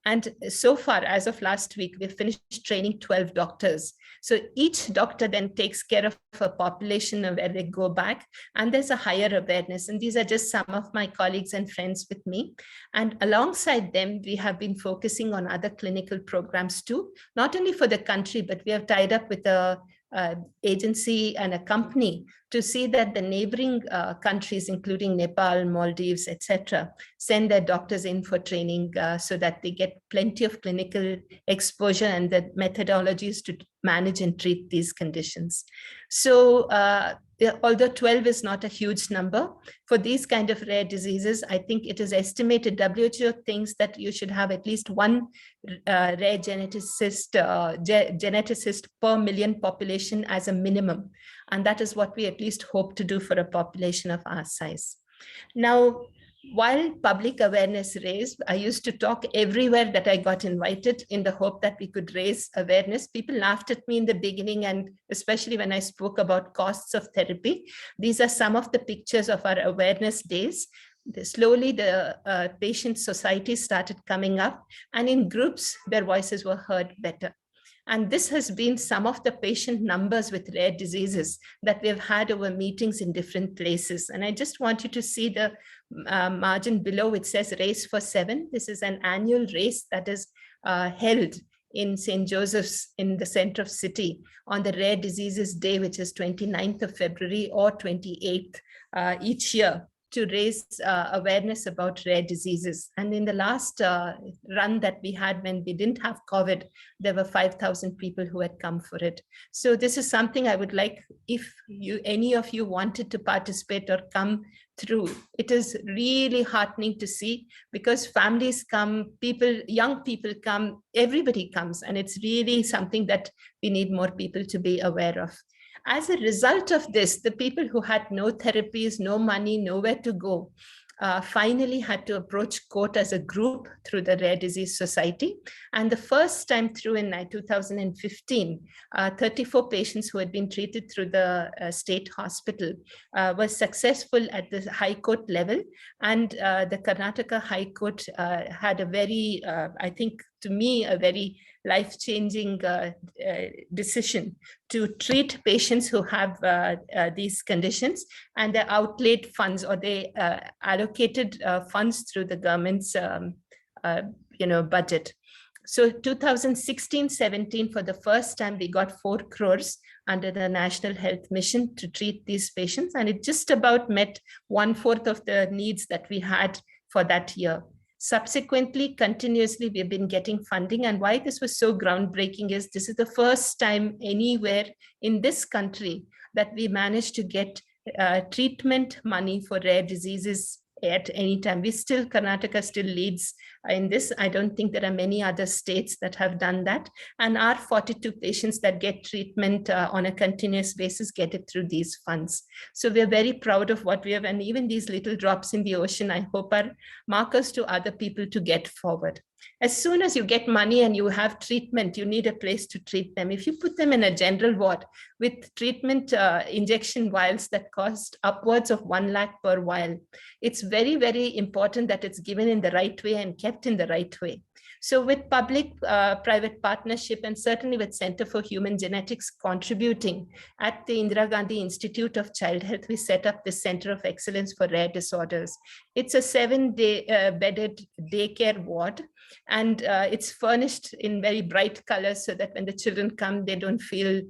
And so far, as of last week, we've finished training 12 doctors. So each doctor then takes care of a population where they go back, and there's a higher awareness. And these are just some of my colleagues and friends with me. And alongside them, we have been focusing on other clinical programs too, not only for the country, but we have tied up with a agency and a company to see that the neighboring countries, including Nepal, Maldives, etc., send their doctors in for training so that they get plenty of clinical exposure and the methodologies to manage and treat these conditions. So although 12 is not a huge number, for these kind of rare diseases, I think it is estimated, WHO thinks that you should have at least one rare geneticist per million population as a minimum. And that is what we at least hope to do for a population of our size. Now, while public awareness raised, I used to talk everywhere that I got invited in the hope that we could raise awareness. People laughed at me in the beginning, and especially when I spoke about costs of therapy. These are some of the pictures of our awareness days. Slowly, the patient societies started coming up, and in groups, their voices were heard better. And this has been some of the patient numbers with rare diseases that we've had over meetings in different places. And I just want you to see the margin below. It says Race for 7. This is an annual race that is held in St. Joseph's in the center of city on the Rare Diseases Day, which is 29th of February or 28th each year, to raise awareness about rare diseases. And in the last run that we had when we didn't have COVID, there were 5,000 people who had come for it. So this is something I would like, if any of you wanted to participate or come through, it is really heartening to see, because families come, people, young people come, everybody comes, and it's really something that we need more people to be aware of. As a result of this, the people who had no therapies, no money, nowhere to go, finally had to approach court as a group through the Rare Disease Society. And the first time through in 2015, 34 patients who had been treated through the state hospital were successful at the High Court level. And the Karnataka High Court had a very, I think to me, a very life-changing decision to treat patients who have these conditions, and they outlaid funds, or they allocated funds through the government's budget. So 2016-17, for the first time, we got 4 crores under the National Health Mission to treat these patients, and it just about met 1/4 of the needs that we had for that year. Subsequently, continuously, we've been getting funding. And why this was so groundbreaking is this is the first time anywhere in this country that we managed to get treatment money for rare diseases at any time. Karnataka still leads in this. I don't think there are many other states that have done that. And our 42 patients that get treatment on a continuous basis get it through these funds. So we're very proud of what we have. And even these little drops in the ocean, I hope, are markers to other people to get forward. As soon as you get money and you have treatment, you need a place to treat them. If you put them in a general ward with treatment injection vials that cost upwards of 1 lakh per vial, it's very, very important that it's given in the right way and kept in the right way. So with public-private partnership, and certainly with Center for Human Genetics contributing, at the Indira Gandhi Institute of Child Health, we set up the Center of Excellence for Rare Disorders. It's a 7-bedded daycare ward, and it's furnished in very bright colors so that when the children come, they don't feel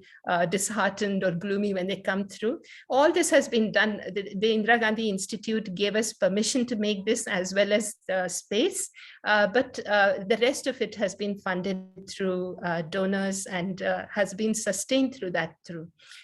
disheartened or gloomy when they come through. All this has been done. The Indira Gandhi Institute gave us permission to make this, as well as the space, but the rest of it has been funded through donors, and has been sustained through that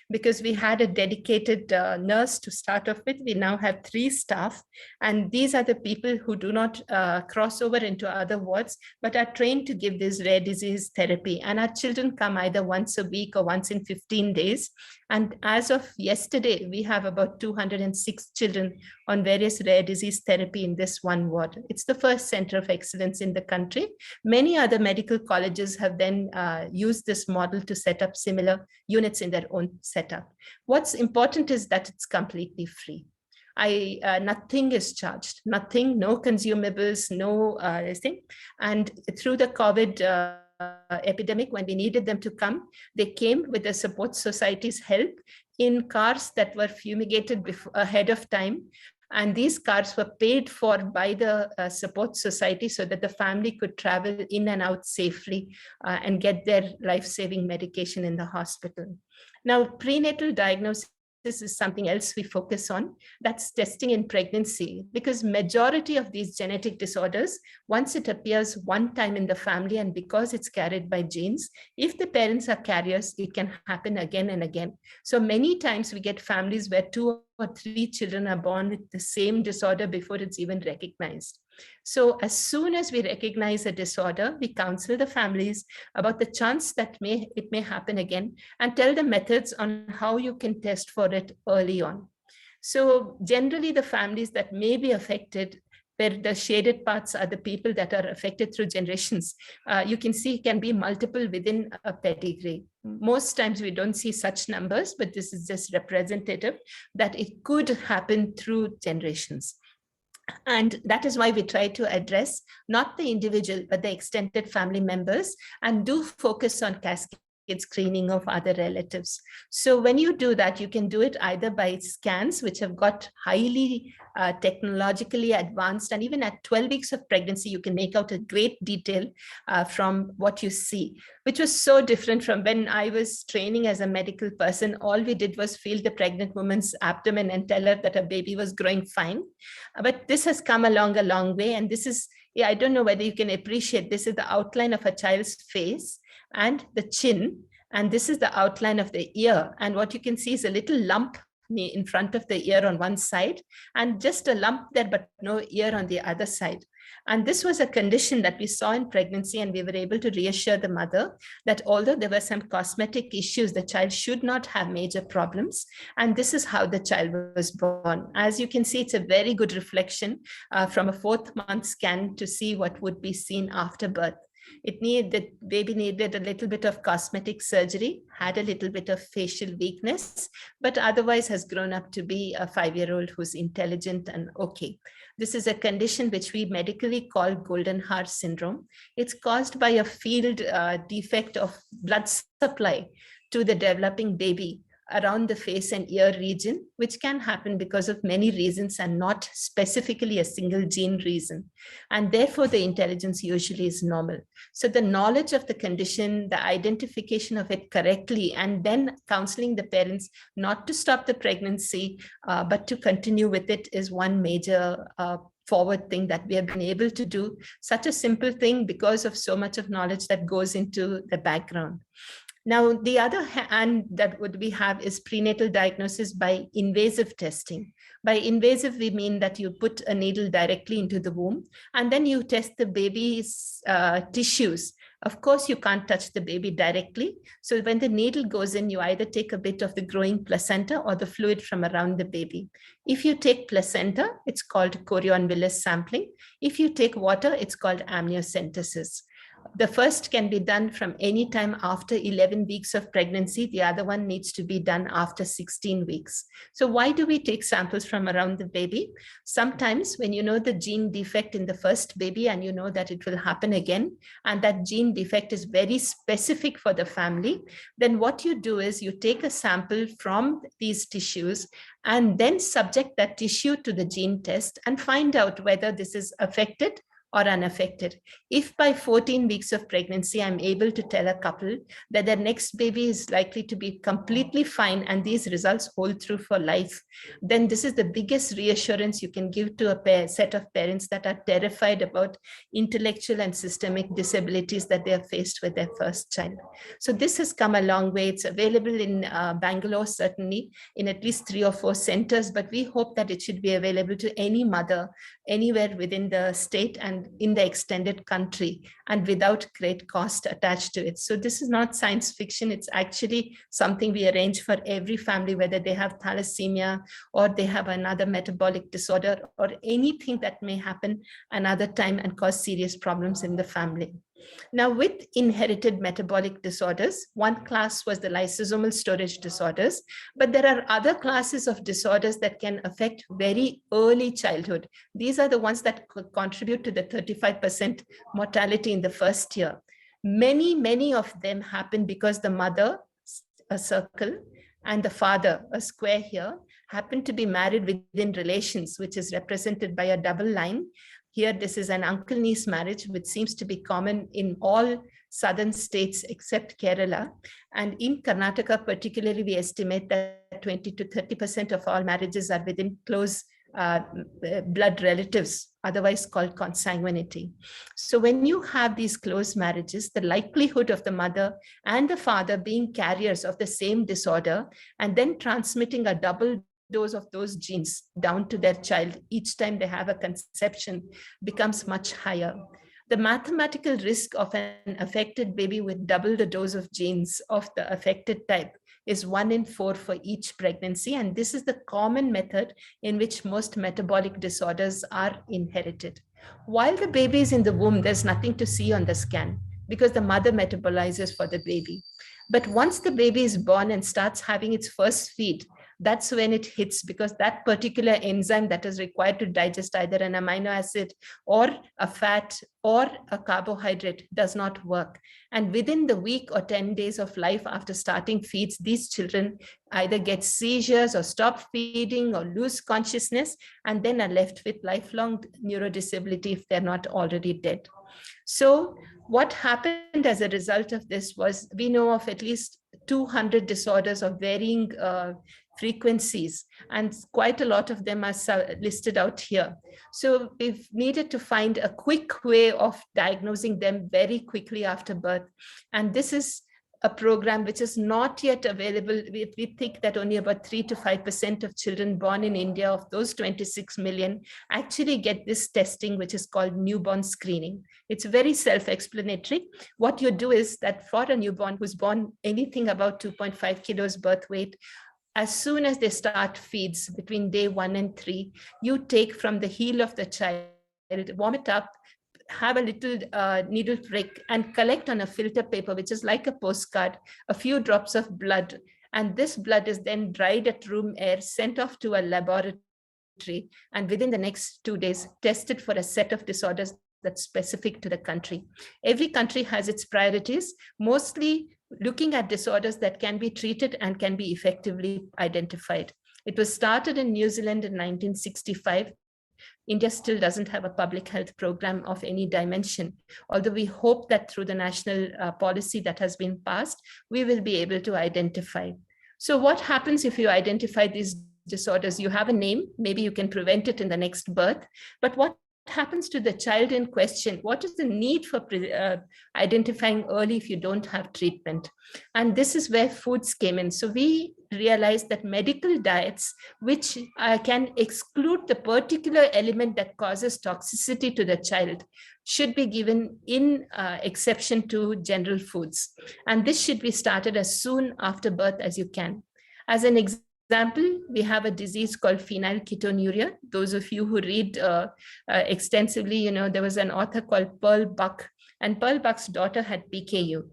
because we had a dedicated nurse to start off with. We now have 3 staff, and these are the people who do not cross over into other wards, but are trained to give this rare disease therapy. And our children come either once a week or once in 15 days. And as of yesterday, we have about 206 children on various rare disease therapy in this one ward. It's the first center of excellence in the country. Many other medical colleges have then used this model to set up similar units in their own setup. What's important is that it's completely free. Nothing is charged, nothing, no consumables, no thing. And through the COVID epidemic, when we needed them to come, they came with the support society's help in cars that were fumigated ahead of time. And these cars were paid for by the support society so that the family could travel in and out safely and get their life-saving medication in the hospital. Now, prenatal diagnosis is something else we focus on. That's testing in pregnancy, because majority of these genetic disorders, once it appears one time in the family, and because it's carried by genes, if the parents are carriers, it can happen again and again. So many times we get families where 2 or 3 children are born with the same disorder before it's even recognized. So as soon as we recognize a disorder, we counsel the families about the chance that it may happen again, and tell the methods on how you can test for it early on. So generally the families that may be affected, where the shaded parts are the people that are affected through generations, you can see can be multiple within a pedigree. Most times we don't see such numbers, but this is just representative that it could happen through generations. And that is why we try to address not the individual, but the extended family members, and do focus on cascade screening of other relatives. So when you do that, you can do it either by scans, which have got highly technologically advanced, and even at 12 weeks of pregnancy, you can make out a great detail from what you see, which was so different from when I was training as a medical person. All we did was feel the pregnant woman's abdomen and tell her that her baby was growing fine. But this has come along a long way, and this is, yeah, I don't know whether you can appreciate, this is the outline of a child's face and the chin, and this is the outline of the ear. And what you can see is a little lump in front of the ear on one side, and just a lump there, but no ear on the other side. And this was a condition that we saw in pregnancy, and we were able to reassure the mother that although there were some cosmetic issues, the child should not have major problems. And this is how the child was born. As you can see, it's a very good reflection from a 4th month scan to see what would be seen after birth. The baby needed a little bit of cosmetic surgery, had a little bit of facial weakness, but otherwise has grown up to be a 5-year-old who's intelligent and okay. This is a condition which we medically call golden heart syndrome. It's caused by a field defect of blood supply to the developing baby around the face and ear region, which can happen because of many reasons and not specifically a single gene reason. And therefore, the intelligence usually is normal. So the knowledge of the condition, the identification of it correctly, and then counseling the parents not to stop the pregnancy, but to continue with it is one major forward thing that we have been able to do. Such a simple thing because of so much of knowledge that goes into the background. Now, the other hand that we have is prenatal diagnosis by invasive testing. By invasive, we mean that you put a needle directly into the womb and then you test the baby's tissues. Of course, you can't touch the baby directly. So when the needle goes in, you either take a bit of the growing placenta or the fluid from around the baby. If you take placenta, it's called chorion-villus sampling. If you take water, it's called amniocentesis. The first can be done from any time after 11 weeks of pregnancy. The other one needs to be done after 16 weeks. So why do we take samples from around the baby? Sometimes when you know the gene defect in the first baby and you know that it will happen again, and that gene defect is very specific for the family, then what you do is you take a sample from these tissues and then subject that tissue to the gene test and find out whether this is affected or unaffected. If by 14 weeks of pregnancy, I'm able to tell a couple that their next baby is likely to be completely fine and these results hold true for life, then this is the biggest reassurance you can give to a set of parents that are terrified about intellectual and systemic disabilities that they are faced with their first child. So this has come a long way. It's available in Bangalore, certainly in at least 3 or 4 centers, but we hope that it should be available to any mother anywhere within the state and in the extended country and without great cost attached to it. So this is not science fiction. It's actually something we arrange for every family, whether they have thalassemia or they have another metabolic disorder or anything that may happen another time and cause serious problems in the family. Now, with inherited metabolic disorders, one class was the lysosomal storage disorders, but there are other classes of disorders that can affect very early childhood. These are the ones that contribute to the 35% mortality in the first year. Many of them happen because the mother, a circle, and the father, a square here, happen to be married within relations, which is represented by a double line. Here, this is an uncle-niece marriage, which seems to be common in all southern states except Kerala. And in Karnataka, particularly, we estimate that 20 to 30% of all marriages are within close blood relatives, otherwise called consanguinity. So when you have these close marriages, the likelihood of the mother and the father being carriers of the same disorder and then transmitting a double dose of those genes down to their child each time they have a conception becomes much higher. The mathematical risk of an affected baby with double the dose of genes of the affected type is 1 in 4 for each pregnancy. And this is the common method in which most metabolic disorders are inherited. While the baby is in the womb, there's nothing to see on the scan because the mother metabolizes for the baby. But once the baby is born and starts having its first feed, that's when it hits, because that particular enzyme that is required to digest either an amino acid or a fat or a carbohydrate does not work. And within the week or 10 days of life after starting feeds, these children either get seizures or stop feeding or lose consciousness, and then are left with lifelong neurodisability if they're not already dead. So what happened as a result of this was, we know of at least 200 disorders of varying frequencies, and quite a lot of them are listed out here. So we've needed to find a quick way of diagnosing them very quickly after birth. And this is a program which is not yet available. We think that only about 3 to 5% of children born in India, of those 26 million, actually get this testing, which is called newborn screening. It's very self-explanatory. What you do is that for a newborn who's born anything about 2.5 kilos birth weight, as soon as they start feeds between day 1 and 3, you take from the heel of the child, warm it up, have a little needle prick, and collect on a filter paper, which is like a postcard, a few drops of blood. And this blood is then dried at room air, sent off to a laboratory, and within the next 2 days, tested for a set of disorders that's specific to the country. Every country has its priorities, mostly looking at disorders that can be treated and can be effectively identified. It was started in New Zealand in 1965. India still doesn't have a public health program of any dimension, although we hope that through the national policy that has been passed, we will be able to identify. So what happens if you identify these disorders? You have a name, maybe you can prevent it in the next birth, but what happens to the child in question? What is the need for identifying early if you don't have treatment? And this is where foods came in. So we realized that medical diets, which can exclude the particular element that causes toxicity to the child, should be given in exception to general foods. And this should be started as soon after birth as you can. As an example, we have a disease called phenylketonuria. Those of you who read extensively, there was an author called Pearl Buck, and Pearl Buck's daughter had PKU.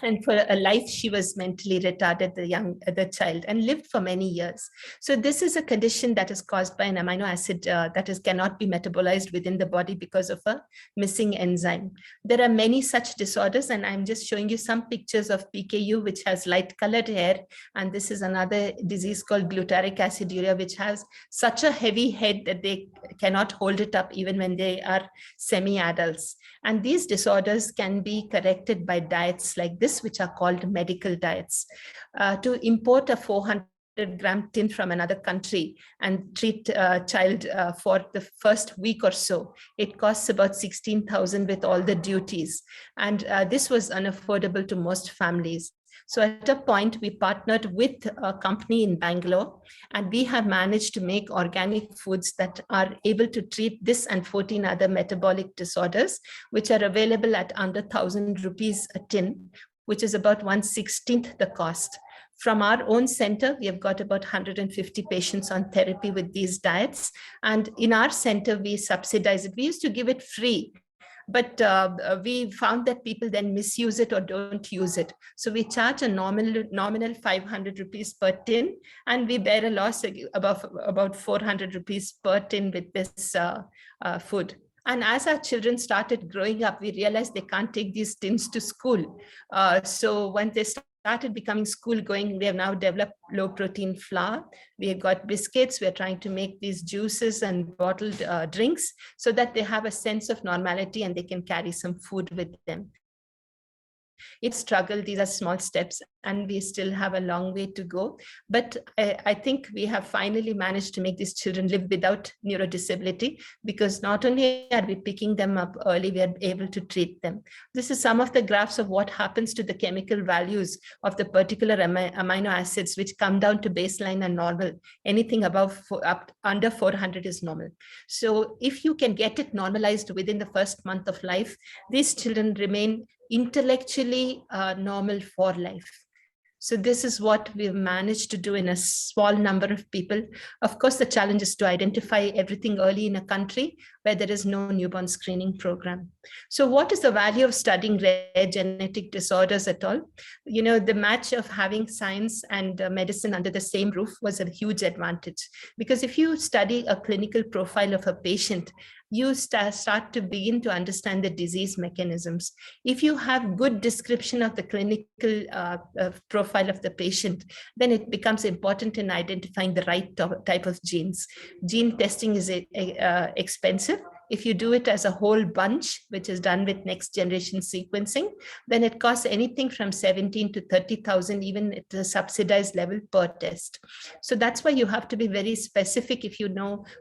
And for a life, she was mentally retarded, the child, and lived for many years. So this is a condition that is caused by an amino acid that cannot be metabolized within the body because of a missing enzyme. There are many such disorders, and I'm just showing you some pictures of PKU, which has light colored hair. And this is another disease called glutaric aciduria, which has such a heavy head that they cannot hold it up even when they are semi-adults. And these disorders can be corrected by diets like this, which are called medical diets. To import a 400-gram tin from another country and treat a child for the first week or so, it costs about 16,000 with all the duties. And this was unaffordable to most families. So at a point, we partnered with a company in Bangalore, and we have managed to make organic foods that are able to treat this and 14 other metabolic disorders, which are available at under 1,000 rupees a tin, which is about 1/16th the cost. From our own center, we have got about 150 patients on therapy with these diets. And in our center, we subsidize it. We used to give it free, but we found that people then misuse it or don't use it. So we charge a nominal 500 rupees per tin, and we bear a loss above about 400 rupees per tin with this food. And as our children started growing up, we realized they can't take these tins to school. So when they started becoming school going, we have now developed low protein flour. We have got biscuits. We're trying to make these juices and bottled drinks so that they have a sense of normality and they can carry some food with them. It's struggle. These are small steps, and we still have a long way to go. But I think we have finally managed to make these children live without neurodisability, because not only are we picking them up early, we are able to treat them. This is some of the graphs of what happens to the chemical values of the particular amino acids, which come down to baseline and normal. Anything above under 400 is normal. So if you can get it normalized within the first month of life, these children remain intellectually normal for life. So this is what we've managed to do in a small number of people. Of course, the challenge is to identify everything early in a country where there is no newborn screening program. So what is the value of studying rare genetic disorders at all? You know, the match of having science and medicine under the same roof was a huge advantage, because if you study a clinical profile of a patient, you start to begin to understand the disease mechanisms. If you have good description of the clinical profile of the patient, then it becomes important in identifying the right type of genes. Gene testing is expensive. If you do it as a whole bunch, which is done with next generation sequencing, then it costs anything from 17 to 30,000, even at the subsidized level per test. So that's why you have to be very specific if you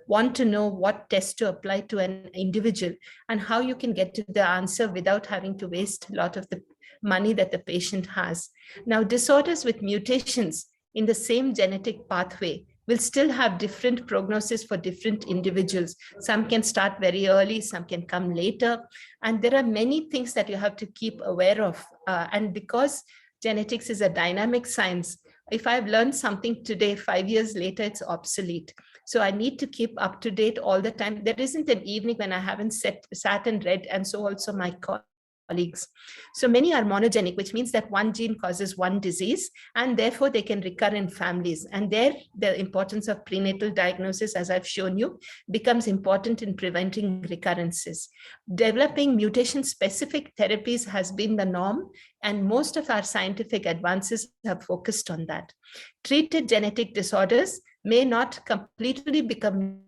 want to know what test to apply to an individual and how you can get to the answer without having to waste a lot of the money that the patient has. Now, disorders with mutations in the same genetic pathway will still have different prognosis for different individuals. Some can start very early, some can come later. And there are many things that you have to keep aware of. And because genetics is a dynamic science, if I've learned something today, 5 years later, it's obsolete. So I need to keep up to date all the time. There isn't an evening when I haven't sat and read, and so also my colleagues. So many are monogenic, which means that one gene causes one disease, and therefore they can recur in families. And there, the importance of prenatal diagnosis, as I've shown you, becomes important in preventing recurrences. Developing mutation-specific therapies has been the norm, and most of our scientific advances have focused on that. Treated genetic disorders may not completely become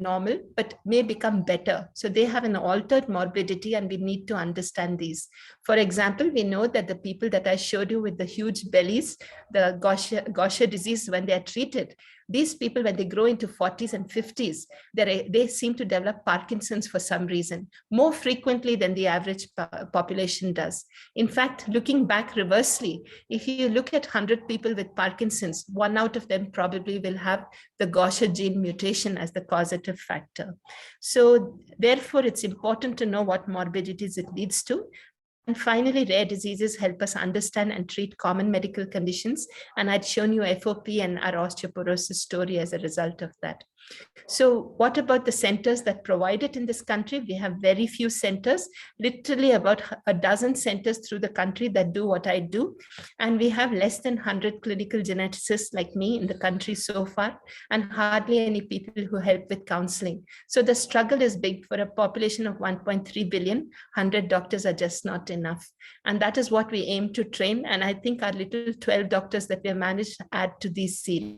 normal, but may become better. So they have an altered morbidity, and we need to understand these. For example, we know that the people that I showed you with the huge bellies, the Gaucher disease, when they are treated, these people, when they grow into 40s and 50s, they seem to develop Parkinson's for some reason, more frequently than the average population does. In fact, looking back reversely, if you look at 100 people with Parkinson's, 1 out of them probably will have the Gaucher gene mutation as the causative factor. So therefore, it's important to know what morbidities it leads to. And finally, rare diseases help us understand and treat common medical conditions. And I'd shown you FOP and our osteoporosis story as a result of that. So what about the centers that provide it in this country? We have very few centers, literally about a dozen centers through the country that do what I do. And we have less than 100 clinical geneticists like me in the country so far, and hardly any people who help with counseling. So the struggle is big. For a population of 1.3 billion, 100 doctors are just not enough. And that is what we aim to train. And I think our little 12 doctors that we have managed to add to these series.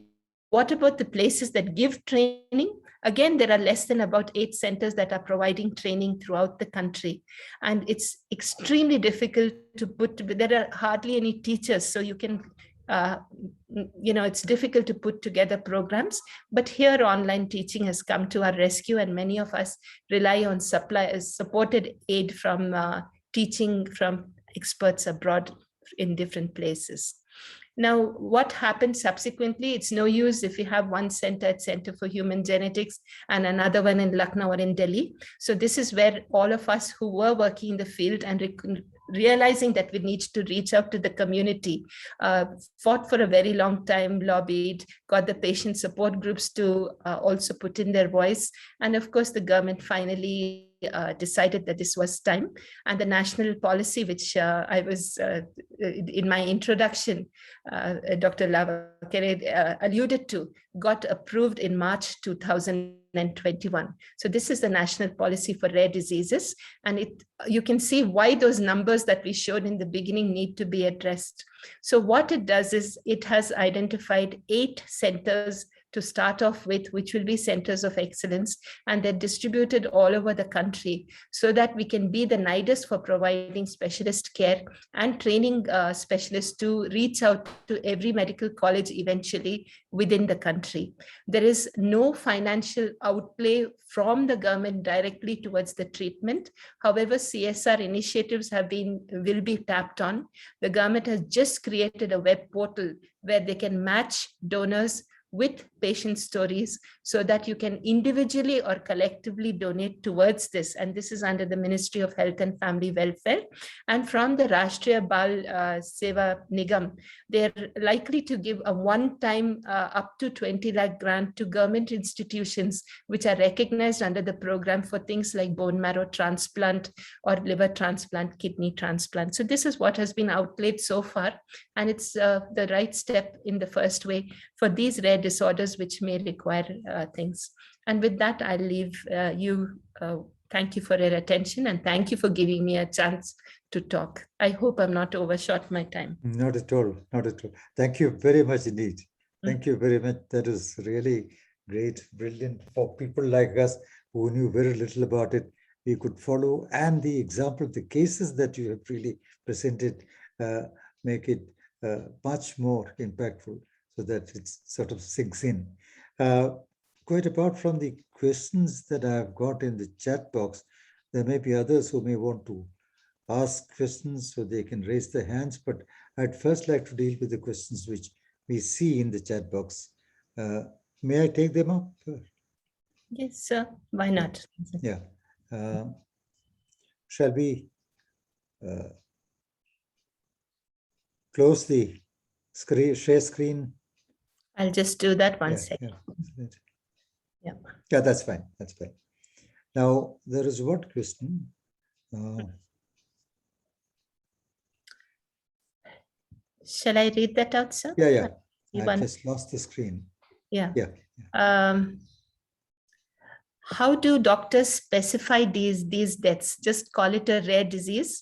What about the places that give training? Again, there are less than about 8 centers that are providing training throughout the country. And it's extremely difficult to there are hardly any teachers. So you can, it's difficult to put together programs. But here, online teaching has come to our rescue, and many of us rely on supported aid from teaching from experts abroad in different places. Now, what happened subsequently? It's no use if you have one center at Center for Human Genetics and another one in Lucknow or in Delhi. So this is where all of us who were working in the field and realizing that we need to reach out to the community, fought for a very long time, lobbied, got the patient support groups to also put in their voice. And of course, the government finally decided that this was time. And the national policy, which I was in my introduction, Dr. Lavakere alluded to, got approved in March 2021. So this is the national policy for rare diseases. And you can see why those numbers that we showed in the beginning need to be addressed. So what it does is it has identified 8 centers to start off with, which will be centers of excellence, and they're distributed all over the country so that we can be the nidus for providing specialist care and training specialists to reach out to every medical college eventually within the country. There is no financial outlay from the government directly towards the treatment. However, CSR initiatives will be tapped on. The government has just created a web portal where they can match donors with patient stories so that you can individually or collectively donate towards this. And this is under the Ministry of Health and Family Welfare. And from the Rashtriya Bal Seva Nigam, they're likely to give a one-time up to 20 lakh grant to government institutions which are recognized under the program for things like bone marrow transplant or liver transplant, kidney transplant. So this is what has been outlaid so far, and it's the right step in the first way for these rare disorders which may require things. And with that, I'll leave you. Thank you for your attention, and thank you for giving me a chance to talk. I hope I'm not overshot my time. Not at all, not at all. Thank you very much indeed. Thank you very much. That is really great, brilliant for people like us who knew very little about it. We could follow, and the example, the cases that you have really presented make it much more impactful so that it sort of sinks in. Quite apart from the questions that I've got in the chat box, there may be others who may want to ask questions so they can raise their hands, but I'd first like to deal with the questions which we see in the chat box. May I take them up? Yes, sir. Why not? Yeah. Shall we close the screen, share screen? I'll just do that one second. Yeah. Yeah, that's fine. That's fine. Now, there is one question. Shall I read that out, sir? Yeah. I just lost the screen. Yeah. Yeah. How do doctors specify these deaths? Just call it a rare disease.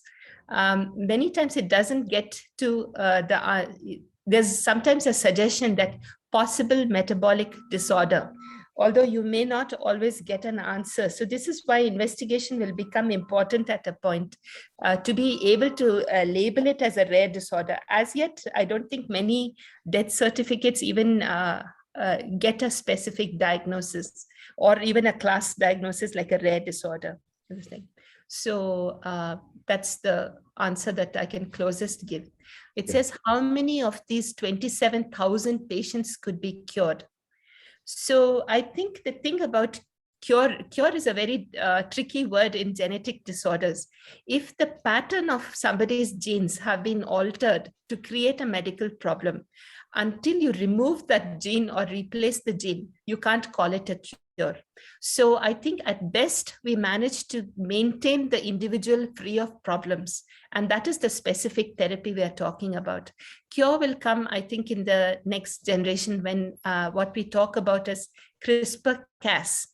Many times it doesn't get to there's sometimes a suggestion that possible metabolic disorder, although you may not always get an answer. So this is why investigation will become important at a point to be able to label it as a rare disorder. As yet, I don't think many death certificates even get a specific diagnosis or even a class diagnosis like a rare disorder. So that's the answer that I can closest give. It says, how many of these 27,000 patients could be cured? So I think the thing about cure is a very tricky word in genetic disorders. If the pattern of somebody's genes have been altered to create a medical problem, until you remove that gene or replace the gene, you can't call it a cure. So I think at best, we manage to maintain the individual free of problems. And that is the specific therapy we are talking about. Cure will come, I think, in the next generation when what we talk about as CRISPR-Cas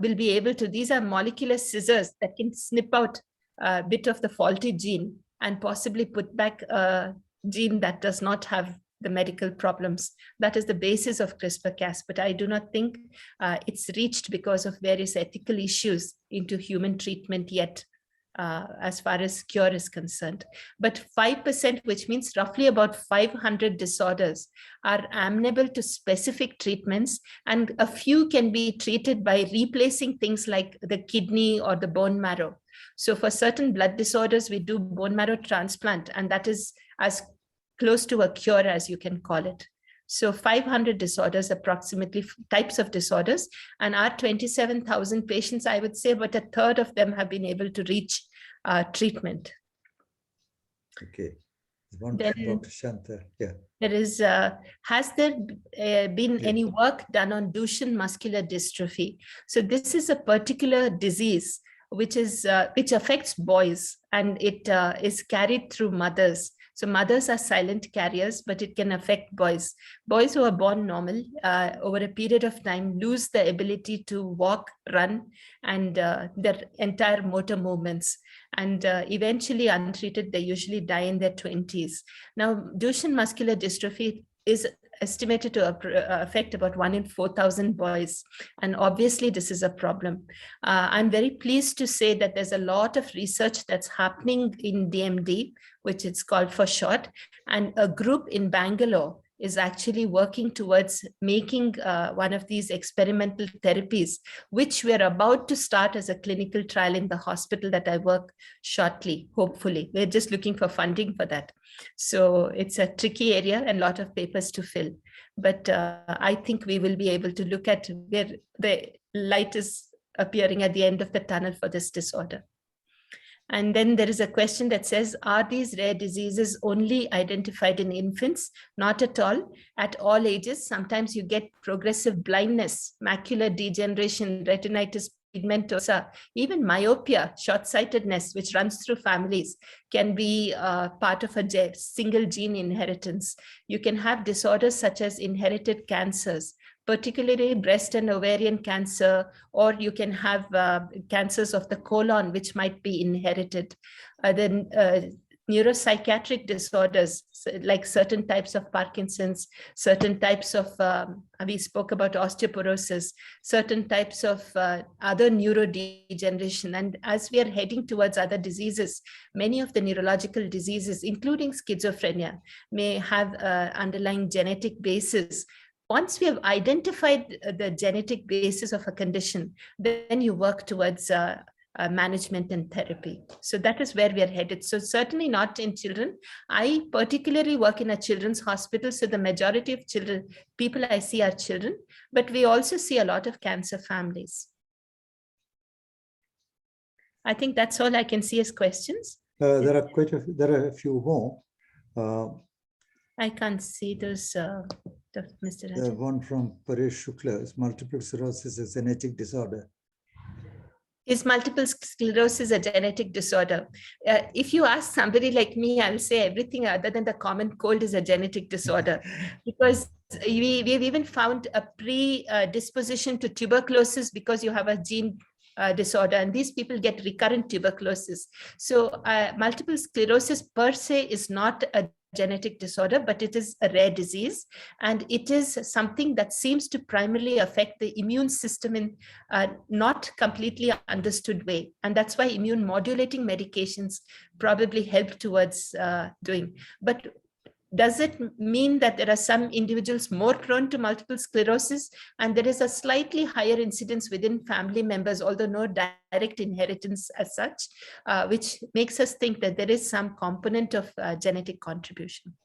will be able to, these are molecular scissors that can snip out a bit of the faulty gene and possibly put back a gene that does not have the medical problems. That is the basis of CRISPR-Cas, but I do not think it's reached because of various ethical issues into human treatment yet, as far as cure is concerned. But 5%, which means roughly about 500 disorders, are amenable to specific treatments, and a few can be treated by replacing things like the kidney or the bone marrow. So for certain blood disorders, we do bone marrow transplant, and that is as close to a cure as you can call it. So 500 disorders, approximately, types of disorders, and our 27,000 patients, I would say about a third of them have been able to reach treatment. Okay. One Then, Dr. Shanta. Yeah. There is, has there been any work done on Duchenne muscular dystrophy? So this is a particular disease which affects boys, and it is carried through mothers. So mothers are silent carriers, but it can affect boys. Boys who are born normal over a period of time lose the ability to walk, run, and their entire motor movements. And eventually, untreated, they usually die in their 20s. Now, Duchenne muscular dystrophy is estimated to affect about 1 in 4,000 boys. And obviously, this is a problem. I'm very pleased to say that there's a lot of research that's happening in DMD, which it's called for short, and a group in Bangalore is actually working towards making one of these experimental therapies, which we're about to start as a clinical trial in the hospital that I work shortly, hopefully. We're just looking for funding for that. So it's a tricky area and a lot of papers to fill. But I think we will be able to look at where the light is appearing at the end of the tunnel for this disorder. And then there is a question that says, are these rare diseases only identified in infants? Not at all ages. Sometimes you get progressive blindness, macular degeneration, retinitis pigmentosa, even myopia, short-sightedness, which runs through families, can be part of a single gene inheritance. You can have disorders such as inherited cancers, particularly breast and ovarian cancer, or you can have cancers of the colon, which might be inherited. Then neuropsychiatric disorders, like certain types of Parkinson's, certain types of, we spoke about osteoporosis, certain types of other neurodegeneration. And as we are heading towards other diseases, many of the neurological diseases, including schizophrenia, may have underlying genetic basis. Once we have identified the genetic basis of a condition, then you work towards management and therapy. So that is where we are headed. So certainly not in children. I particularly work in a children's hospital. So the majority of people I see are children, but we also see a lot of cancer families. I think that's all I can see as questions. There are a few more. I can't see those, Mr. Rajan. The one from Paresh Shukla is multiple sclerosis is a genetic disorder. Is multiple sclerosis a genetic disorder? If you ask somebody like me, I'll say everything other than the common cold is a genetic disorder, because we've even found a predisposition to tuberculosis because you have a gene disorder, and these people get recurrent tuberculosis. So multiple sclerosis per se is not a genetic disorder, but it is a rare disease, and it is something that seems to primarily affect the immune system in a not completely understood way. And that's why immune modulating medications probably help towards doing. But does it mean that there are some individuals more prone to multiple sclerosis, and there is a slightly higher incidence within family members, although no direct inheritance as such, which makes us think that there is some component of genetic contribution?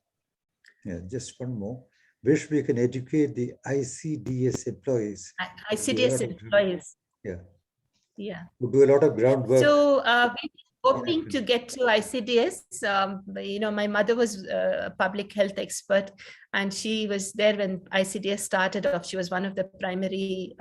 Yeah, just one more. Wish we can educate the ICDS employees. ICDS employees. Yeah. Who do a lot of groundwork. So hoping to get to ICDS. My mother was a public health expert, and she was there when ICDS started off. She was one of the primary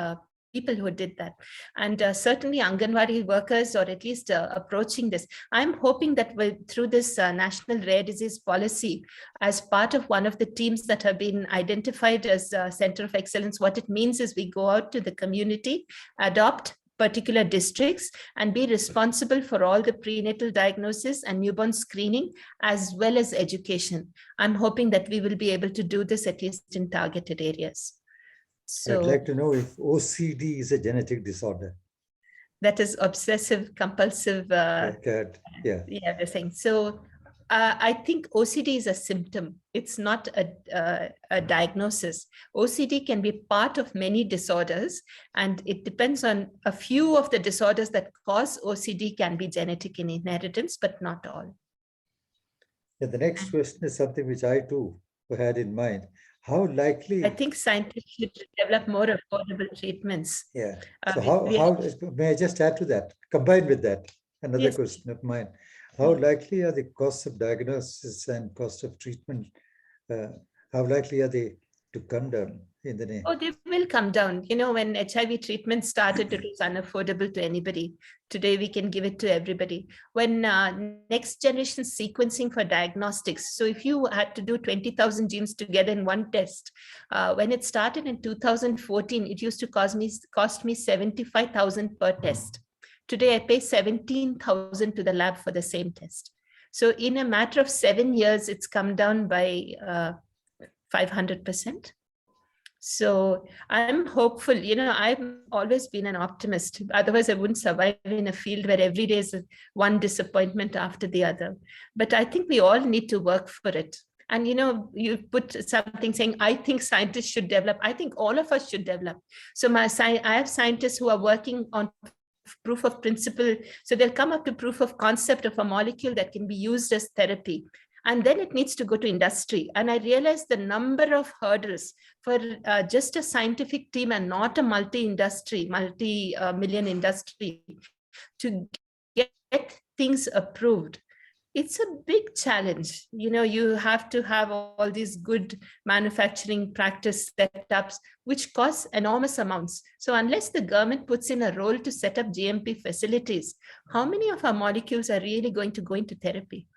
people who did that. And certainly Anganwadi workers, or at least approaching this. I'm hoping that through this National Rare Disease Policy, as part of one of the teams that have been identified as Center of Excellence, what it means is we go out to the community, adopt particular districts, and be responsible for all the prenatal diagnosis and newborn screening, as well as education. I'm hoping that we will be able to do this at least in targeted areas. So I'd like to know if OCD is a genetic disorder. That is obsessive compulsive. The thing. So I think OCD is a symptom. It's not a diagnosis. OCD can be part of many disorders, and it depends on a few of the disorders that cause OCD can be genetic in inheritance, but not all. Yeah, the next question is something which I too had in mind. How likely? I think scientists should develop more affordable treatments. Yeah. So how may I just add to that? Combined with that, another question of mine. How likely are the costs of diagnosis and cost of treatment? How likely are they to come down in the name? Oh, they will come down. When HIV treatment started, it was unaffordable to anybody. Today, we can give it to everybody. When next generation sequencing for diagnostics, so if you had to do 20,000 genes together in one test, when it started in 2014, it used to cost me 75,000 per test. Today, I pay 17,000 to the lab for the same test. So in a matter of 7 years, it's come down by 500%. So I'm hopeful. I've always been an optimist. Otherwise, I wouldn't survive in a field where every day is one disappointment after the other. But I think we all need to work for it. And you put something saying, I think scientists should develop. I think all of us should develop. So I have scientists who are working on proof of principle. So they'll come up to proof of concept of a molecule that can be used as therapy. And then it needs to go to industry. And I realized the number of hurdles for just a scientific team and not a multi-industry, multi-million industry to get things approved. It's a big challenge. You have to have all these good manufacturing practice setups, which cost enormous amounts. So unless the government puts in a role to set up GMP facilities, how many of our molecules are really going to go into therapy?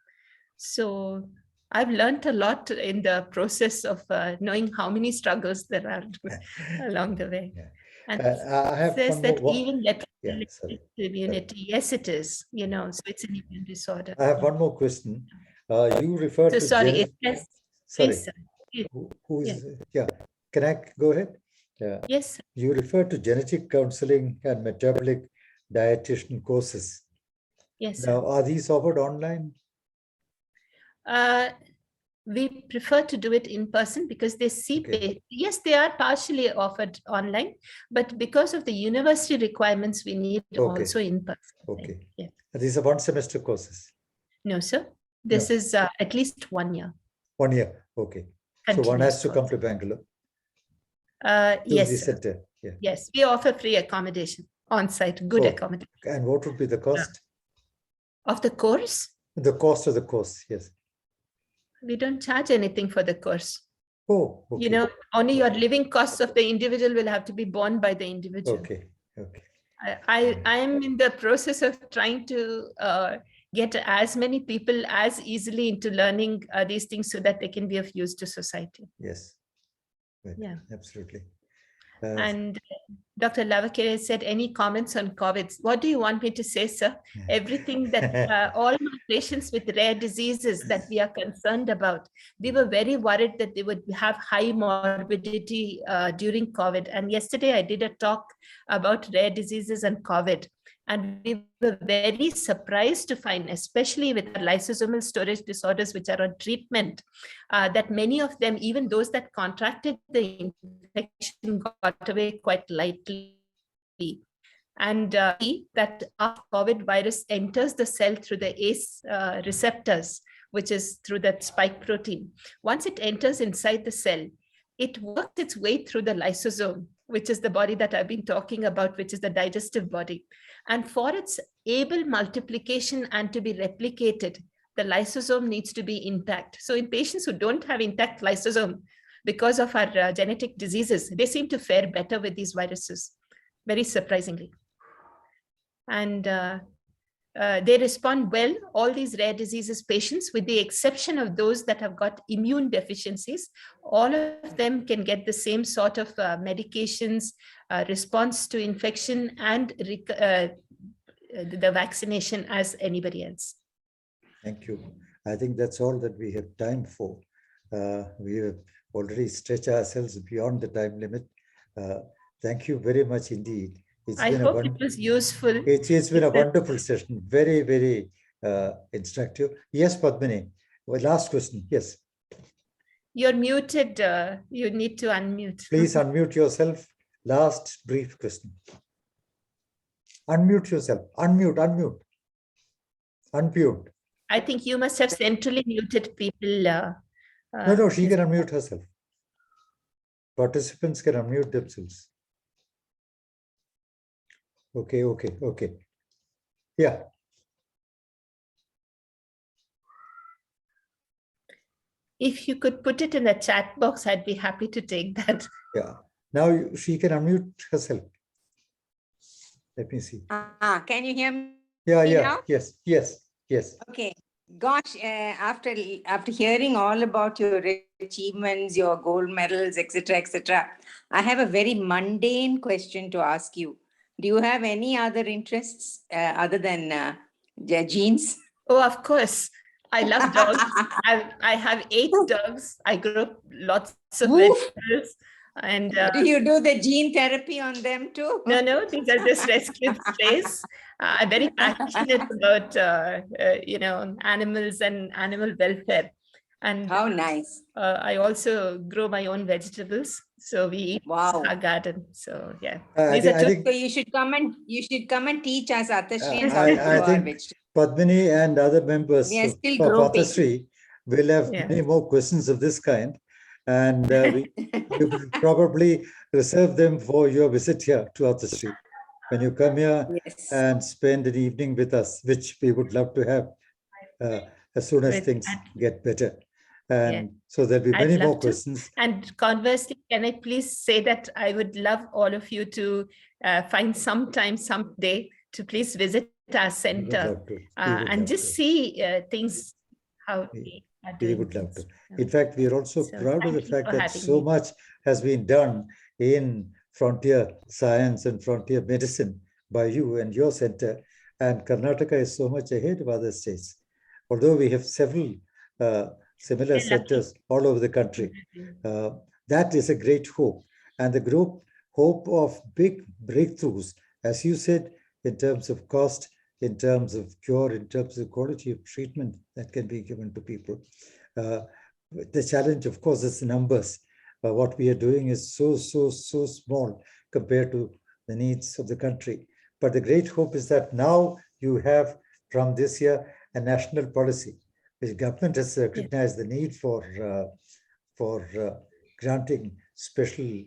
So I've learned a lot in the process of knowing how many struggles there are along the way. Yeah. And I have says one that more. even Yeah, electrolytic sorry. immunity, yes, it is. So it's an immune disorder. I have one more question. You referred So to sorry, it says, sorry. please, sir. Who is? Yeah. Can I go ahead? Yeah. Yes, sir. You referred to genetic counseling and metabolic dietitian courses. Yes, Now, sir. are these offered online? We prefer to do it in person because they see, Okay. yes, they are partially offered online, but because of the university requirements, we need Okay. also in person. Okay. Yeah. These are 1 semester courses. No, sir. This No. is at least 1 year. 1 year. Okay. So one has to come to Bangalore. Yes, the sir. center. Yeah. Yes, we offer free accommodation on site, good accommodation. And what would be the cost? Of the course? The cost of the course, yes. We don't charge anything for the course. Oh, okay. Only your living costs of the individual will have to be borne by the individual. Okay, okay. I am in the process of trying to get as many people as easily into learning these things so that they can be of use to society. Yes. Right. Yeah. Absolutely. And Dr. Lavakere said, any comments on COVID? What do you want me to say, sir? Everything that all my patients with rare diseases that we are concerned about, we were very worried that they would have high morbidity during COVID. And yesterday I did a talk about rare diseases and COVID. And we were very surprised to find, especially with lysosomal storage disorders, which are on treatment, that many of them, even those that contracted the infection, got away quite lightly. And that after COVID virus enters the cell through the ACE receptors, which is through that spike protein. Once it enters inside the cell, it works its way through the lysosome, which is the body that I've been talking about, which is the digestive body. And for its able multiplication and to be replicated, the lysosome needs to be intact. So in patients who don't have intact lysosome, because of our genetic diseases, they seem to fare better with these viruses, very surprisingly. And they respond well, all these rare diseases patients, with the exception of those that have got immune deficiencies. All of them can get the same sort of medications, response to infection, and the vaccination as anybody else. Thank you. I think that's all that we have time for. We have already stretched ourselves beyond the time limit. Thank you very much indeed. I hope it was useful. It's been a wonderful session. Very, very instructive. Yes, Padmini. Well, last question. Yes. You're muted. You need to unmute. Please unmute yourself. Last brief question. Unmute yourself. Unmute. I think you must have centrally muted people. No, she can unmute herself. Participants can unmute themselves. Okay. Yeah. If you could put it in the chat box, I'd be happy to take that. Yeah. Now she can unmute herself. Let me see. Can you hear me? Yeah. now? Yes. Okay. Gosh, after hearing all about your achievements, your gold medals, etc., I have a very mundane question to ask you. Do you have any other interests other than genes? Oh, of course. I love dogs. I have 8 dogs. I grew up lots of vegetables. And do you do the gene therapy on them too? No, these are just rescued strays. I'm very passionate about animals and animal welfare. And How nice. I also grow my own vegetables. So we eat Wow. our garden. So yeah. I These are think, I two think So you should come and teach us, Athashri, and how I to grow our think vegetables. Padmini and other members We are of still of groping. Pathasri will have Yeah. many more questions of this kind, and we will probably reserve them for your visit here to Pathasri when you come here Yes. and spend an evening with us, which we would love to have as soon as With- things get better. And so there'll be I'd many more love to. questions. And conversely, can I please say that I would love all of you to find some time, someday, to please visit our We would center love to. We would and love just to. see things, how We- we are We doing would love to. things. In fact, we are also So proud of thank the you fact for that having so me. much has been done in frontier science and frontier medicine by you and your center. And Karnataka is so much ahead of other states. Although we have several similar We're lucky. centers all over the country, that is a great hope. And the group hope of big breakthroughs, as you said, in terms of cost, in terms of cure, in terms of quality of treatment that can be given to people. The challenge, of course, is the numbers. What we are doing is so small compared to the needs of the country. But the great hope is that now you have, from this year, a national policy. The government has recognized the need for granting special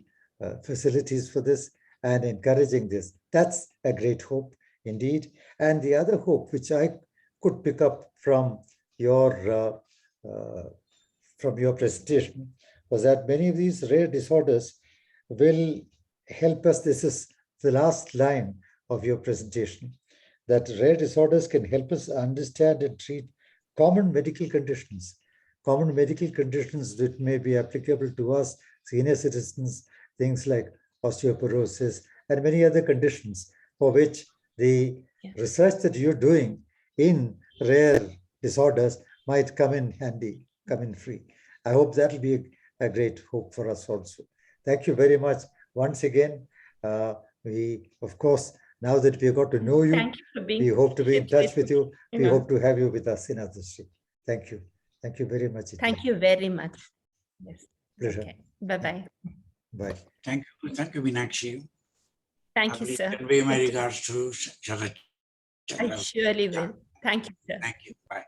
facilities for this and encouraging this. That's a great hope indeed. And the other hope, which I could pick up from your presentation, was that many of these rare disorders will help us. This is the last line of your presentation, that rare disorders can help us understand and treat common medical conditions that may be applicable to us, senior citizens, things like osteoporosis and many other conditions for which the research that you're doing in rare disorders might come in handy, come in free. I hope that'll be a great hope for us also. Thank you very much once again. We, of course, now that we got to know you, Thank you for being we hope to be in touch with you. you We know. hope to have you with us in Pathasri. Thank you. Thank you very much. Thank you very much. Yes. Pleasure. Okay. Bye-bye. Bye. Thank you, Meenakshi. Thank I you, will sir. convey my Good to- regards to Sharat. I surely will. Thank you, sir. Thank you. Bye.